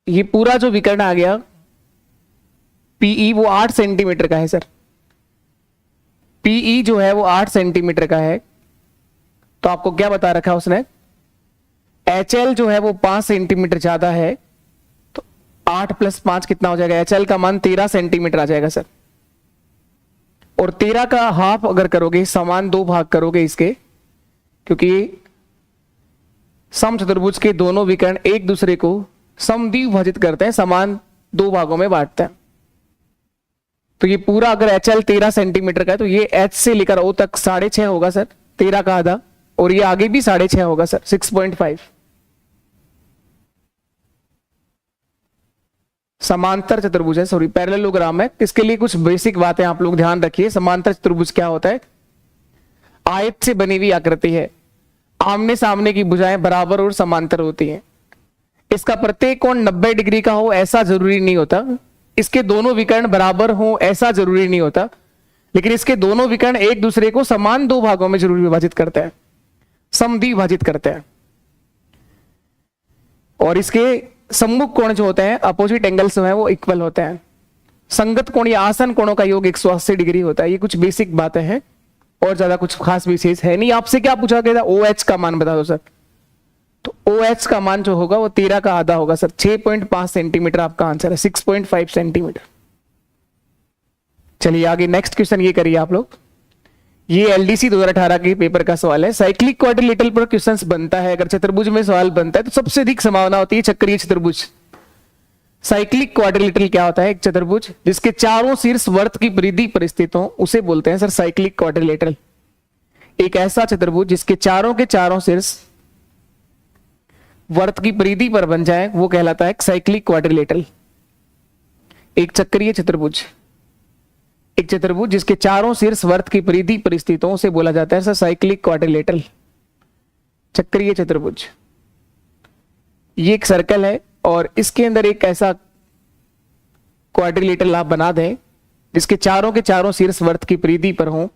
ये पूरा जो विकर्ण आ गया PE वो 8 सेंटीमीटर का है सर, PE जो है वो 8 सेंटीमीटर का है। तो आपको क्या बता रखा है उसने, HL जो है वो 5 सेंटीमीटर ज्यादा है, तो 8 + 5 कितना हो जाएगा, HL का मान 13 सेंटीमीटर आ जाएगा सर। और 13 का हाफ अगर करोगे, समान दो भाग करोगे इसके, क्योंकि समचतुर्भुज के दोनों विकर्ण एक दूसरे को समद्विभाजित करते हैं, समान दो भागों में बांटते हैं। तो ये पूरा अगर HL 13 सेंटीमीटर का है तो ये H से लेकर O तक 6.5 होगा सर, 13 का आधा। और ये आगे भी 6.5 होगा सर, 6.5। समांतर चतुर्भुज है, सॉरी पैरेललोग्राम है। इसके लिए कुछ बेसिक बातें आप लोग ध्यान रखिए। समांतर चतुर्भुज क्या होता है? आयत से बनी हुई आकृति है, आमने सामने की भुजाएं बराबर और समांतर होती हैं। इसका प्रत्येक कोण 90 डिग्री का हो ऐसा जरूरी नहीं होता, इसके दोनों विकर्ण बराबर हो ऐसा जरूरी नहीं होता, लेकिन इसके दोनों विकर्ण एक दूसरे को समान दो भागों में जरूर विभाजित करते हैं, समद्विभाजित करते हैं। और इसके सम्मुख कोण जो होते हैं, अपोजिट एंगल्स जो है वो इक्वल होते हैं। संगत कोण या आसन कोणों का योग 180 डिग्री होता है। ये कुछ बेसिक बातें हैं और ज्यादा कुछ खास विशेष है नहीं। आपसे क्या पूछा गया था? OH का मान बता दो सर। तो OH का मान जो होगा वो 13 का आधा होगा सर, 6.5 सेंटीमीटर आपका आंसर है, 6.5 सेंटीमीटर। चलिए आगे नेक्स्ट क्वेश्चन ये करिए आप लोग। ये LDC 2018 के पेपर का सवाल है। साइक्लिक क्वाड्रिलेटरल पर क्वेश्चंस बनता है, अगर चतुर्भुज में सवाल बनता है तो सबसे अधिक संभावना होती है चक्रीय चतुर्भुज। साइक्लिक क्वाड्रिलेटरल क्या होता है? एक चतुर्भुज जिसके चारों शीर्ष वर्त की परिधि पर स्थित हो उसे बोलते हैं सर साइक्लिक क्वाड्रिलेटरल। एक ऐसा चतुर्भुज जिसके चारों के चारों शीर्ष वर्त की परिधि पर बन जाए वो कहलाता है साइक्लिक क्वाड्रिलेटरल। एक चक्रीय चतुर्भुज, एक चतुर्भुज जिसके चारों शीर्ष वर्त की परिधि पर स्थित हो उसे बोला जाता है सर साइक्लिक क्वाड्रिलेटरल, चक्रीय चतुर्भुज। ये एक सर्कल है और इसके अंदर एक ऐसा क्वाड्रिलेटरल आप बना दें जिसके चारों के चारों शीर्ष वर्त की परिधि पर हो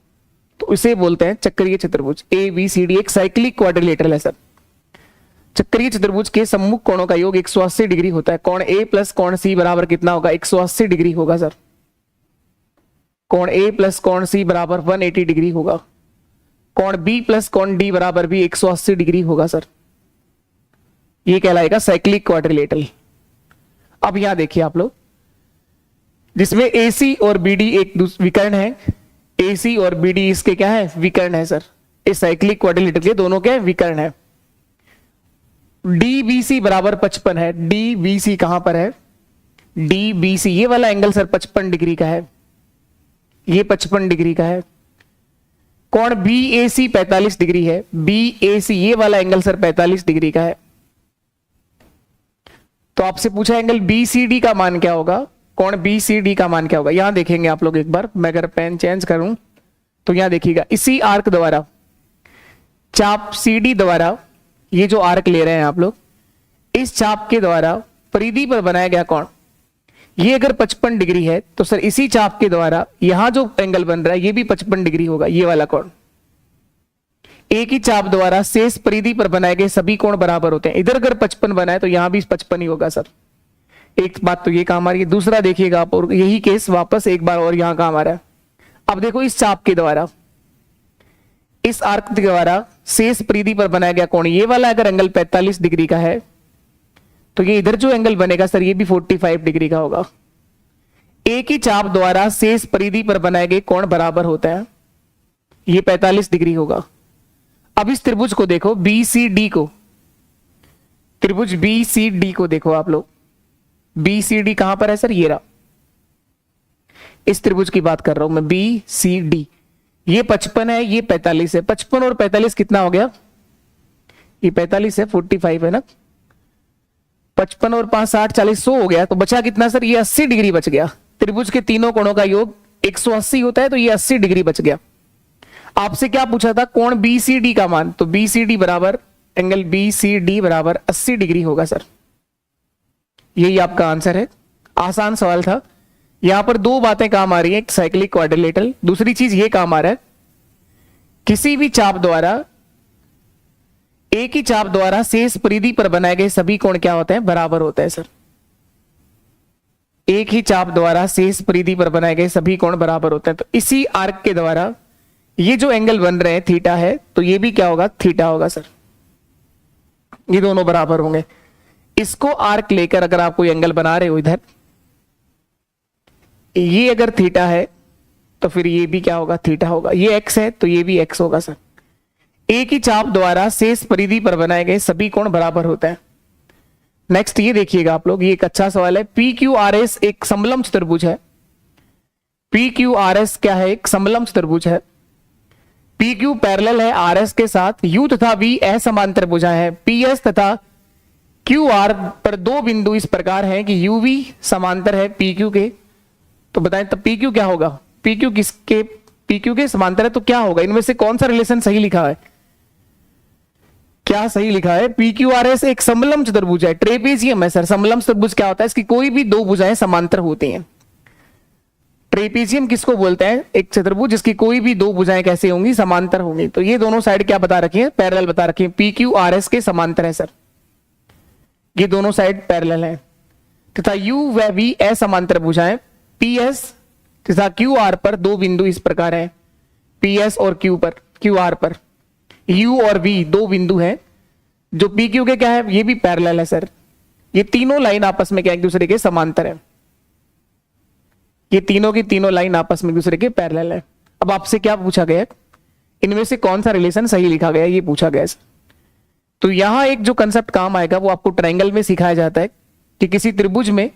तो इसे बोलते हैं चक्रीय चतुर्भुज। ABCD एक साइक्लिक क्वाड्रिलेटरल है सर। चक्रीय चतुर्भुज के सम्मुख कोणों का योग 180 डिग्री होता है। कोण A प्लस कोण C बराबर कितना होगा? 180 डिग्री होगा सर। कोण A प्लस कोण C बराबर 180 डिग्री होगा। कोण B प्लस कोण D बराबर भी 180 डिग्री होगा सर। ये कहलाएगा साइक्लिक क्वाड्रिलेटरल। अब यहां देखिए आप लोग, जिसमें AC और BD एक विकर्ण है। AC और BD इसके क्या है? विकर्ण है सर। इस साइक्लिक क्वाड्रिलेटरल के दोनों के विकर्ण है। DBC बराबर 55 है। DBC कहां पर है? DBC ये वाला एंगल सर 55 डिग्री का है, ये 55 डिग्री का है। कोण BAC 45 डिग्री है। BAC ये वाला एंगल सर 45 डिग्री का है। तो आपसे पूछा एंगल BCD का मान क्या होगा? कोण BCD का मान क्या होगा? यहां देखेंगे आप लोग एक बार, मैं अगर पेन चेंज करूं तो यहां देखिएगा, इसी आर्क द्वारा चाप CD द्वारा, ये जो आर्क ले रहे हैं आप लोग, इस चाप के द्वारा परिधि पर बनाया गया कोण, ये अगर 55 डिग्री है तो सर इसी चाप के द्वारा यहां जो एंगल बन रहा है ये भी 55 डिग्री होगा, ये वाला कोण। एक ही चाप द्वारा शेष परिधि पर बनाए गए सभी कोण बराबर होते हैं। इधर अगर 55 बना है तो यहां भी 55 ही होगा सर। एक बात तो ये काम आ रही है। दूसरा देखिएगा आप, और यही केस वापस एक बार और यहां काम आ रहा है। अब देखो, इस चाप के द्वारा, इस आर्क के द्वारा शेष परिधि पर बनाया गया कोण, ये वाला अगर एंगल 45 डिग्री का है तो ये इधर जो एंगल बनेगा सर ये भी 45 डिग्री का होगा। एक ही चाप द्वारा शेष परिधि पर बनाए गए कोण बराबर होता है, ये 45 डिग्री होगा। अब इस त्रिभुज को देखो, BCD को, त्रिभुज BCD को देखो आप लोग। BCD कहां पर है सर? ये रहा, इस त्रिभुज की बात कर रहा हूं मैं, BCD। ये 55 है, ये 45 है। 55 और 45 कितना हो गया? ये 45 है, 45 है ना। 55 और 5 60 40 100 हो गया, तो बचा कितना सर? ये 80 डिग्री बच गया। त्रिभुज के तीनों कोणों का योग 180 होता है, तो ये 80 डिग्री बच गया। आपसे क्या पूछा था? कोण BCD का मान, तो BCD बराबर, एंगल BCD बराबर 80 डिग्री होगा सर। यही आपका आंसर है। आसान सवाल था। यहां पर दो बातें काम आ रही है, एक साइक्लिक क्वाड्रिलेटरल, दूसरी चीज ये काम आ रहा है, किसी भी चाप द्वारा, एक ही चाप द्वारा शेष परिधि पर बनाए गए सभी कोण क्या होते हैं? बराबर होते हैं सर। एक ही चाप द्वारा शेष परिधि पर बनाए गए सभी कोण बराबर होते हैं। तो इसी आर्क के द्वारा ये जो एंगल बन रहे हैं थीटा है, तो ये भी क्या होगा? थीटा होगा सर। ये दोनों बराबर होंगे। इसको आर्क लेकर अगर आप कोई एंगल बना रहे हो इधर, ये अगर थीटा है तो फिर ये भी क्या होगा? थीटा होगा। ये एक्स है तो ये भी एक्स होगा सर। एक ही चाप द्वारा शेष परिधि पर बनाए गए सभी कोण बराबर होते हैं। नेक्स्ट ये देखिएगा आप लोग, ये एक अच्छा सवाल है। PQRS एक समलंब चतुर्भुज है। PQRS क्या है? एक समलंब चतुर्भुज है। पी क्यू पैरेलल है आर एस के साथ, यू तथा वी असमांतर भुजाएं हैं, पी एस तथा क्यू आर पर दो बिंदु इस प्रकार हैं कि यू वी समांतर है पी क्यू के। तो बताएं तब पी क्यू क्या होगा? पी क्यू किसके? पी क्यू के समांतर है तो क्या होगा? इनमें से कौन सा रिलेशन सही लिखा है? क्या सही लिखा है? पी क्यू आर एस एक समलंब चतुर्भुज है, ट्रेपेजियम है सर। समलंब चतुर्भुज क्या होता है? इसकी कोई भी दो भुजाएं समांतर होती हैं। ट्रेपेजियम किसको बोलते हैं? एक चतुर्भुज जिसकी कोई भी दो भुजाएं कैसे होंगी? समांतर होंगी। तो ये दोनों साइड क्या बता रखी है? पैरेलल बता रखी है। पी क्यू आर एस के समांतर है सर, ये दोनों साइड पैरेलल है। तथा यू व वी असमांतर भुजाएं पी एस तथा क्यू आर पर दो बिंदु इस प्रकार है, पी एस और क्यू आर पर यू और वी दो बिंदु हैं जो पी क्यू के क्या है? ये भी पैरेलल है सर। ये तीनों लाइन आपस में क्या एक दूसरे के समांतर है। ये तीनों की तीनों लाइन आपस में एक दूसरे के पैरेलल है। अब आपसे क्या पूछा गया? इनमें से कौन सा रिलेशन सही लिखा गया, ये पूछा गया सर। तो यहां एक जो कंसेप्ट काम आएगा वो आपको ट्रायंगल में सिखाया जाता है कि किसी त्रिभुज में,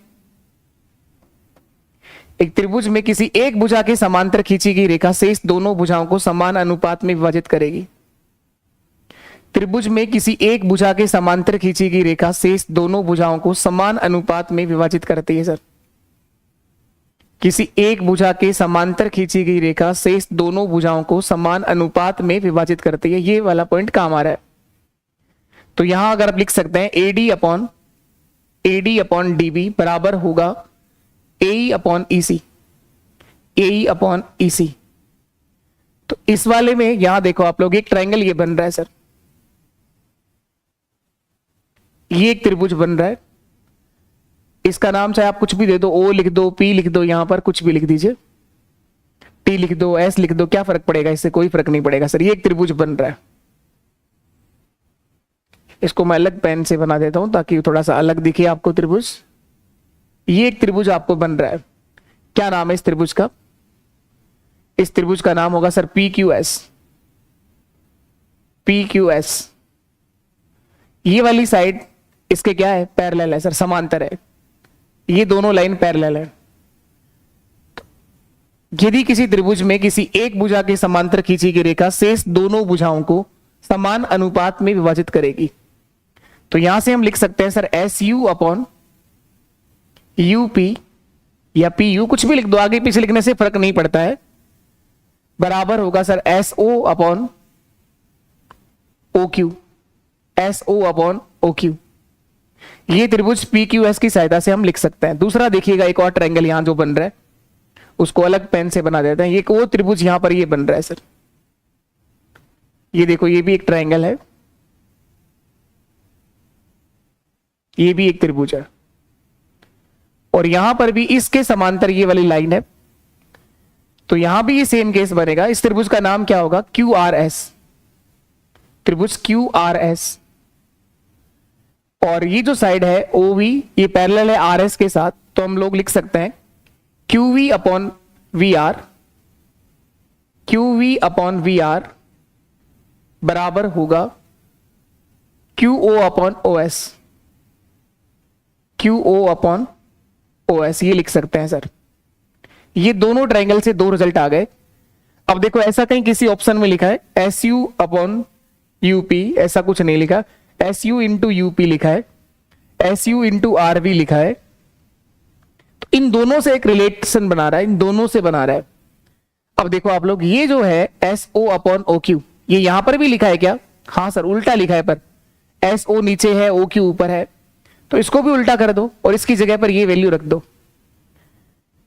एक त्रिभुज में किसी एक भुजा के समांतर खींची गई रेखा शेष दोनों भुजाओं को समान अनुपात में विभाजित करेगी। त्रिभुज में किसी एक भुजा के समांतर खींची गई रेखा शेष दोनों भुजाओं को समान अनुपात में विभाजित करती है सर। किसी एक भुजा के समांतर खींची गई रेखा शेष दोनों भुजाओं को समान अनुपात में विभाजित करती है। ये वाला पॉइंट काम आ रहा है। तो यहां अगर आप लिख सकते हैं एडी अपॉन डीबी बराबर होगा ए अपॉन ईसी, ए अपॉन ईसी। तो इस वाले में यहां देखो आप लोग, एक ट्रायंगल ये बन रहा है सर, ये एक त्रिभुज बन रहा है। इसका नाम चाहे आप कुछ भी दे दो, ओ लिख दो, पी लिख दो, यहां पर कुछ भी लिख दीजिए, टी लिख दो, एस लिख दो, क्या फर्क पड़ेगा? इससे कोई फर्क नहीं पड़ेगा सर। ये एक त्रिभुज बन रहा है। इसको मैं अलग पेन से बना देता हूं ताकि थोड़ा सा अलग दिखे आपको त्रिभुज। ये एक त्रिभुज आपको बन रहा है। क्या नाम है इस त्रिभुज का? इस त्रिभुज का नाम होगा sir P Q S. P Q S. ये वाली साइड इसके क्या है? पैरेलल है सर, समांतर है। ये दोनों लाइन पैरेलल है। यदि किसी त्रिभुज में किसी एक भुजा के समांतर खींची गई रेखा शेष दोनों भुजाओं को समान अनुपात में विभाजित करेगी, तो यहां से हम लिख सकते हैं sir S U upon UP या पी यू, कुछ भी लिख दो, आगे पीछे लिखने से फर्क नहीं पड़ता है, बराबर होगा sir S O upon O Q, S O upon O Q. ये त्रिभुज पी क्यू एस की सहायता से हम लिख सकते हैं। दूसरा देखिएगा, एक और ट्रायंगल यहां जो बन रहा है उसको अलग पेन से बना देते हैं। ये वो त्रिभुज यहां पर ये बन रहा है सर, ये देखो, ये भी एक ट्रायंगल है, ये भी एक त्रिभुज है, और यहां पर भी इसके समांतर ये वाली लाइन है। तो यहां भी ये सेम केस बनेगा। इस त्रिभुज का नाम क्या होगा? क्यू आर एस, त्रिभुज क्यू आर एस। और ये जो साइड है ओ वी, ये पैरेलल है आर एस के साथ, तो हम लोग लिख सकते हैं Q V upon V R, Q V upon V R बराबर होगा Q O upon O S, Q O upon O S. ये लिख सकते हैं सर। ये दोनों ट्रायंगल से दो रिजल्ट आ गए। अब देखो, ऐसा कहीं किसी ऑप्शन में लिखा है एस यू अपॉन यूपी, ऐसा कुछ नहीं लिखा। एस यू इंटू यूपी लिखा है, S U into R V लिखा है। तो इन दोनों से एक रिलेशन बना रहा है, इन दोनों से बना रहा है। अब देखो आप लोग, ये जो है S O upon O Q, ये यहां पर भी लिखा है क्या? हाँ सर, उल्टा लिखा है, पर एस ओ नीचे है, ओ क्यू ऊपर है, तो इसको भी उल्टा कर दो और इसकी जगह पर ये वैल्यू रख दो,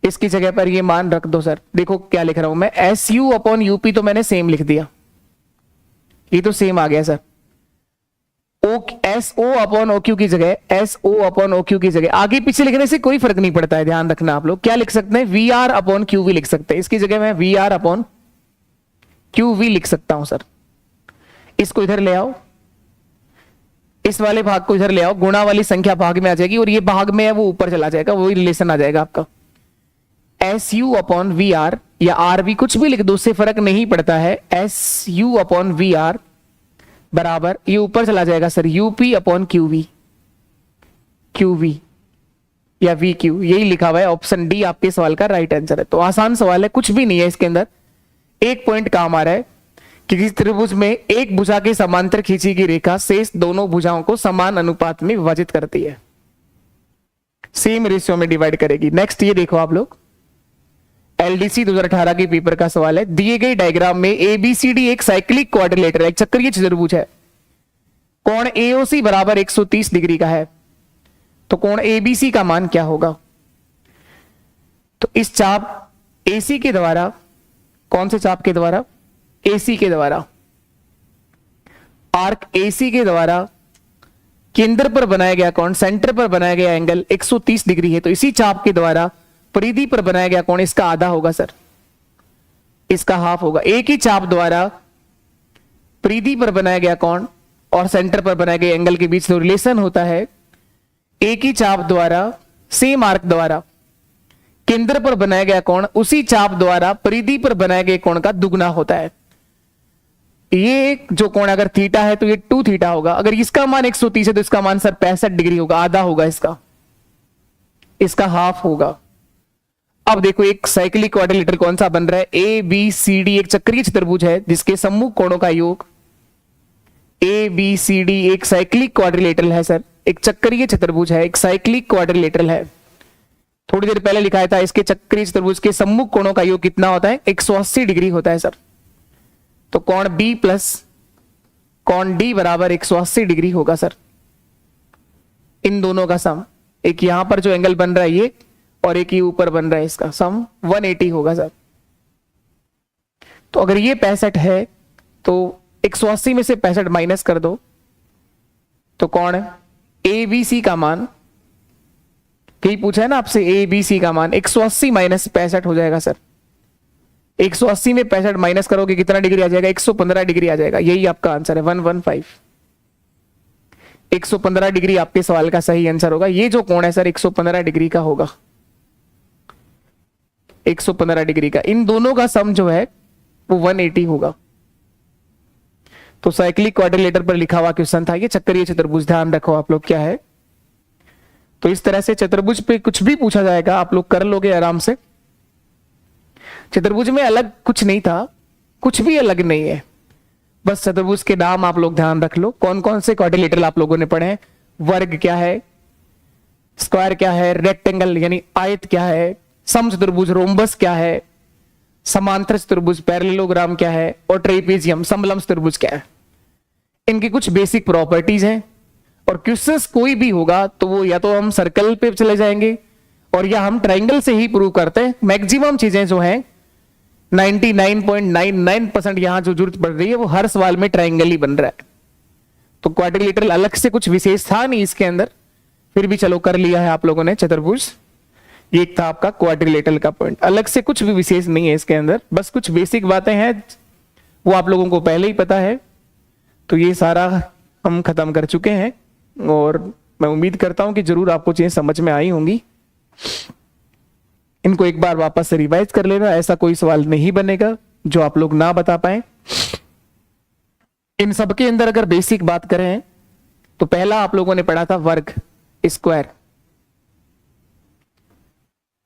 इसकी जगह पर ये मान रख दो सर। देखो क्या लिख रहा हूं मैं, एस यू अपॉन यूपी तो मैंने सेम लिख दिया, ये तो सेम आ गया sir. S O upon O Q की जगह S O upon O Q की जगह, आगे पीछे लिखने से कोई फर्क नहीं पड़ता है, ध्यान रखना आप लोग। क्या लिख सकते हैं? V R upon Q V लिख सकते हैं, इसकी जगह मैं V R upon Q V लिख सकता हूं सर। इसको इधर ले आओ, इस वाले भाग को इधर ले आओ, गुणा वाली संख्या भाग में आ जाएगी और ये भाग में है वो ऊपर चला जाएगा, वही रिलेशन आ जाएगा आपका। S U upon V R या आर वी, कुछ भी लिख दो, उससे फर्क नहीं पड़ता है। S U upon V R बराबर, ये ऊपर चला जाएगा sir, UP upon Q V, Q V या वी क्यू, यही लिखा हुआ है। ऑप्शन डी आपके सवाल का राइट आंसर है। तो आसान सवाल है, कुछ भी नहीं है इसके अंदर। एक पॉइंट काम आ रहा है कि किसी त्रिभुज में एक भुजा के समांतर खींची गई रेखा शेष दोनों भुजाओं को समान अनुपात में विभाजित करती है, सेम रेशियो में डिवाइड करेगी। नेक्स्ट ये देखो आप लोग, एलडीसी 2018 के पेपर का सवाल है। दिए गए डायग्राम में एबीसीडी एक साइक्लिक क्वाड्रिलेटरल, एक चक्रीय चतुर्भुज है। कोण एओसी बराबर 130 डिग्री का है, तो कोण एबीसी का मान क्या होगा? तो इस चाप एसी के द्वारा, कौन से चाप के द्वारा? एसी के द्वारा, आर्क एसी के द्वारा केंद्र पर बनाया गया कोण, सेंटर पर बनाया गया एंगल 130 डिग्री है। तो इसी चाप के द्वारा परिधि पर बनाया गया कोण इसका आधा होगा सर, इसका हाफ होगा। एक ही चाप द्वारा परिधि पर बनाया गया कोण और सेंटर पर बनाए गए एंगल के बीच जो रिलेशन होता है, एक ही चाप द्वारा, सेम आर्क द्वारा केंद्र पर बनाया गया कोण उसी चाप द्वारा परिधि पर बनाए गए कोण का दुगना होता है। ये जो कोण अगर थीटा है तो ये 2 थीटा होगा। अगर इसका मान 130 है तो इसका मान सर 65 डिग्री होगा, आधा होगा इसका हाफ होगा। अब देखो एक साइक्लिक क्वाड्रिलेटरल कौन सा बन रहा है? ए बी सी डी एक चक्रीय चतुर्भुज है जिसके सम्मुख कोणों का योग, ए बी सी डी एक साइक्लिक क्वाड्रिलेटरल है सर, एक चक्रीय चतुर्भुज है, एक साइक्लिक क्वाड्रिलेटरल है। थोड़ी देर पहले लिखाया था इसके चक्रीय चतुर्भुज के सम्मुख कोणों का योग कितना होता है? 180 डिग्री होता है सर। तो कोण बी प्लस कोण डी बराबर 180 डिग्री होगा सर। इन दोनों का सम, एक यहां पर जो एंगल बन रहा है ये और एक ही ऊपर बन रहा है, इसका सम 180 होगा सर। तो अगर ये 65 है तो 180 में से 65 माइनस कर दो, तो कोण ए बी सी का मान, कहीं पूछा है ना आपसे, ए बी सी का मान 180 माइनस 65 हो जाएगा सर। 180 में 65 माइनस करोगे कितना डिग्री आ जाएगा? 115 डिग्री आ जाएगा। यही आपका आंसर है 115। 115 डिग्री आपके सवाल का सही आंसर होगा। ये जो कोण है सर 115 डिग्री का होगा, 115 डिग्री का। इन दोनों का सम जो है वो 180 होगा। तो साइक्लिक क्वाड्रिलेटर पर लिखा हुआ क्वेश्चन था ये चक्रीय चतुर्भुज। ध्यान रखो आप लोग क्या है। तो इस तरह से चतुर्भुज पे कुछ भी पूछा जाएगा आप लोग कर लोगे आराम से। चतुर्भुज में अलग कुछ नहीं था, कुछ भी अलग नहीं है, बस चतुर्भुज के नाम आप लोग ध्यान रख लो। कौन कौन से क्वाड्रिलेटरल आप लोगों ने पढ़े हैं? वर्ग क्या है, स्क्वायर क्या है, रेक्टेंगल यानी आयत क्या है, समचतुर्भुज रोम्बस क्या है, समांतर चतुर्भुज पैरेललोग्राम क्या है, और ट्रेपेजियम समलंब चतुर्भुज क्या है। इनकी कुछ बेसिक प्रॉपर्टीज हैं। और क्वेश्चंस कोई भी होगा तो वो या तो हम सर्कल पे चले जाएंगे और या हम ट्राइंगल से ही प्रूव करते हैं। मैक्सिमम चीजें जो हैं 99.99% यहां जो जरूरत पड़ रही है वो हर सवाल में ट्राइंगल ही बन रहा है। तो क्वाड्रिलेटरल अलग से कुछ विशेष था नहीं इसके अंदर, फिर भी चलो कर लिया है आप लोगों ने चतुर्भुज। ये एक था आपका क्वाड्रिलेटरल का पॉइंट, अलग से कुछ भी विशेष नहीं है इसके अंदर, बस कुछ बेसिक बातें हैं वो आप लोगों को पहले ही पता है। तो ये सारा हम खत्म कर चुके हैं और मैं उम्मीद करता हूं कि जरूर आपको चीजें समझ में आई होंगी। इनको एक बार वापस से रिवाइज कर लेना, ऐसा कोई सवाल नहीं बनेगा जो आप लोग ना बता पाए। इन सब के अंदर अगर बेसिक बात करें तो पहला आप लोगों ने पढ़ा था वर्ग, स्क्वायर।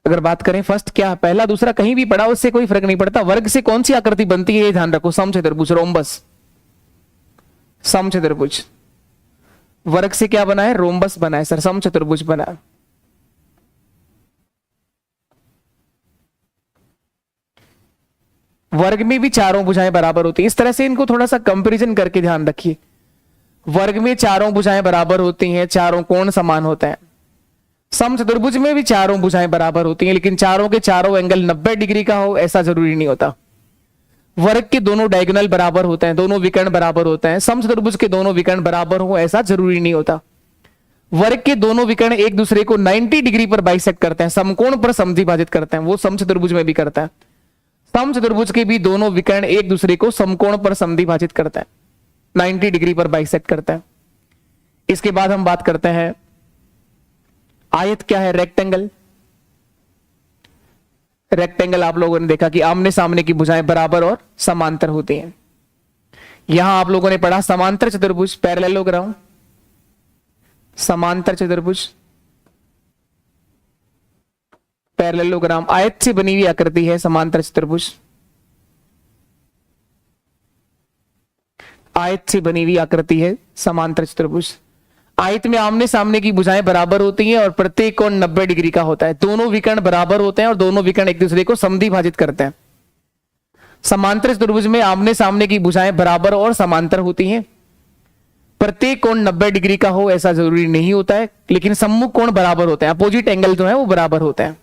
अगर बात करें फर्स्ट क्या, पहला दूसरा कहीं भी पढ़ा उससे कोई फर्क नहीं पड़ता। वर्ग से कौन सी आकृति बनती है ये ध्यान रखो, समचतुर्भुज रोम्बस। समचतुर्भुज वर्ग से क्या बना है? रोम्बस बना है सर, समचतुर्भुज बना है। वर्ग में भी चारों भुजाएं बराबर होती हैं। इस तरह से इनको थोड़ा सा कंपैरिजन करके ध्यान रखिए। वर्ग में चारों भुजाएं बराबर होती हैं, चारों कोण समान होते हैं। समचतुर्भुज में भी चारों भुजाएं बराबर होती हैं, लेकिन चारों के चारों एंगल 90 डिग्री का हो ऐसा जरूरी नहीं होता। वर्ग के दोनों डायगोनल बराबर होते हैं, दोनों विकर्ण बराबर होते हैं। समचतुर्भुज के दोनों विकर्ण बराबर हो ऐसा जरूरी नहीं होता। वर्ग के दोनों विकर्ण एक दूसरे को 90 डिग्री पर बाइसेक्ट करते हैं, समकोण पर समद्विभाजित करते हैं, वो समचतुर्भुज में भी करता है। समचतुर्भुज के भी दोनों विकर्ण एक दूसरे को समकोण पर समद्विभाजित करते हैं, 90 डिग्री पर बाइसेक्ट करते हैं। इसके बाद हम बात करते हैं आयत क्या है? रेक्टेंगल। रेक्टेंगल आप लोगों ने देखा कि आमने सामने की भुजाएं बराबर और समांतर होती हैं। यहां आप लोगों ने पढ़ा समांतर चतुर्भुज पैरेललोग्राम, समांतर चतुर्भुज पैरेललोग्राम। आयत से बनी हुई आकृति है समांतर चतुर्भुज। आयत से बनी हुई आकृति है समांतर चतुर्भुज। आयत में आमने सामने की भुजाएं बराबर होती हैं और प्रत्येक कोण 90 डिग्री का होता है। दोनों विकर्ण बराबर होते हैं और दोनों विकर्ण एक दूसरे को समद्विभाजित करते हैं। समांतर चतुर्भुज में आमने सामने की भुजाएं बराबर और समांतर होती हैं। प्रत्येक कोण 90 डिग्री का हो ऐसा जरूरी नहीं होता है, लेकिन सम्मुख कोण बराबर होते हैं। अपोजिट एंगल जो है वो बराबर होते हैं।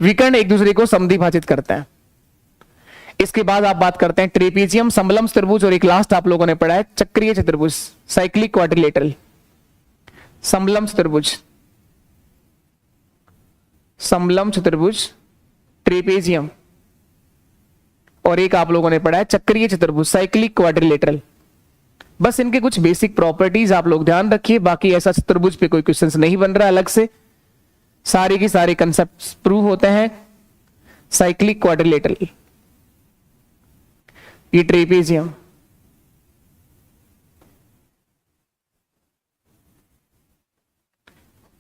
विकर्ण एक दूसरे को समद्विभाजित करते हैं। इसके बाद आप बात करते हैं ट्रेपीजियम, समलंब चतुर्भुज और एक लास्ट आप लोगों ने पढ़ा है चक्रीय चतुर्भुज, साइक्लिक क्वाड्रिलेटरल। समलंब चतुर्भुज, समलंब चतुर्भुज, ट्रेपेजियम और एक आप लोगों ने पढ़ा है चक्रीय चतुर्भुज, साइक्लिक क्वाड्रिलेटरल। बस इनके कुछ बेसिक प्रॉपर्टीज आप लोग ध्यान रखिए। बाकी ऐसा चतुर्भुज पे कोई क्वेश्चंस नहीं बन रहा अलग से, सारे के सारे कंसेप्ट प्रूव होते हैं। साइक्लिक क्वाड्रिलेटरल, ये ट्रेपेजियम,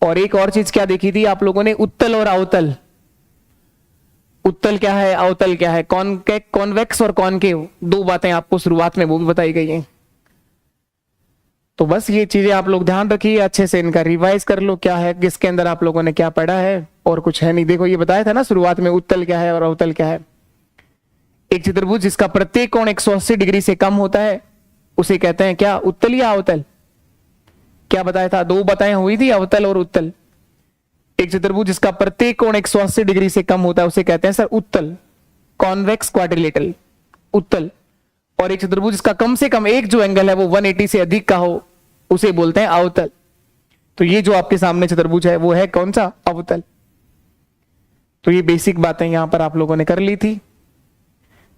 और एक और चीज क्या देखी थी आप लोगों ने, उत्तल और अवतल। उत्तल क्या है, अवतल क्या है, कॉन्वेक्स और कॉनकेव, दो बातें आपको शुरुआत में वो भी बताई गई हैं। तो बस ये चीजें आप लोग ध्यान रखिए, अच्छे से इनका रिवाइज कर लो क्या है, किसके अंदर आप लोगों ने क्या पढ़ा है, और कुछ है नहीं। देखो ये बताया था ना शुरुआत में, उत्तल क्या है और अवतल क्या है। एक चतुर्भुज जिसका प्रत्येक कोण 180 डिग्री से कम होता है उसे कहते हैं क्या, उत्तल या अवतल। क्या बताया था, दो बताएं हुई थी, अवतल और उत्तल। एक चतुर्भुज जिसका प्रत्येक कोण 180 डिग्री से कम होता है उसे कहते हैं सर उत्तल, कॉन्वेक्स क्वाड्रिलेटरल, उत्तल। और एक चतुर्भुज जिसका कम से कम एक जो एंगल है वो 180 से अधिक का हो उसे बोलते हैं अवतल। तो ये जो आपके सामने चतुर्भुज है वो है कौन सा, अवतल। तो ये बेसिक बातें यहां पर आप लोगों ने कर ली थी,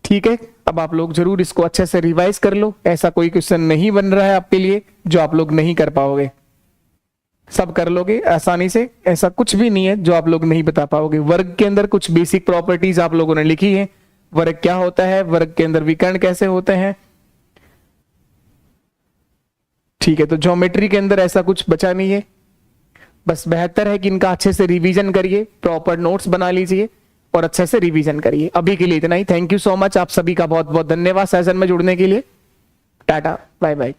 ठीक है। अब आप लोग जरूर इसको अच्छे से रिवाइज कर लो। ऐसा कोई क्वेश्चन नहीं बन रहा है आपके लिए जो आप लोग नहीं कर पाओगे, सब कर लोगे आसानी से। ऐसा कुछ भी नहीं है जो आप लोग नहीं बता पाओगे। वर्ग के अंदर कुछ बेसिक प्रॉपर्टीज आप लोगों ने लिखी है, वर्ग क्या होता है, वर्ग के अंदर विकर्ण कैसे होते हैं, ठीक है। तो ज्योमेट्री के अंदर ऐसा कुछ बचा नहीं है। बस बेहतर है कि इनका अच्छे से रिवीजन करिए, प्रॉपर नोट्स बना लीजिए और अच्छे से रिवीजन करिए। अभी के लिए इतना ही। थैंक यू सो मच, आप सभी का बहुत बहुत धन्यवाद सेशन में जुड़ने के लिए। Tata, bye bye.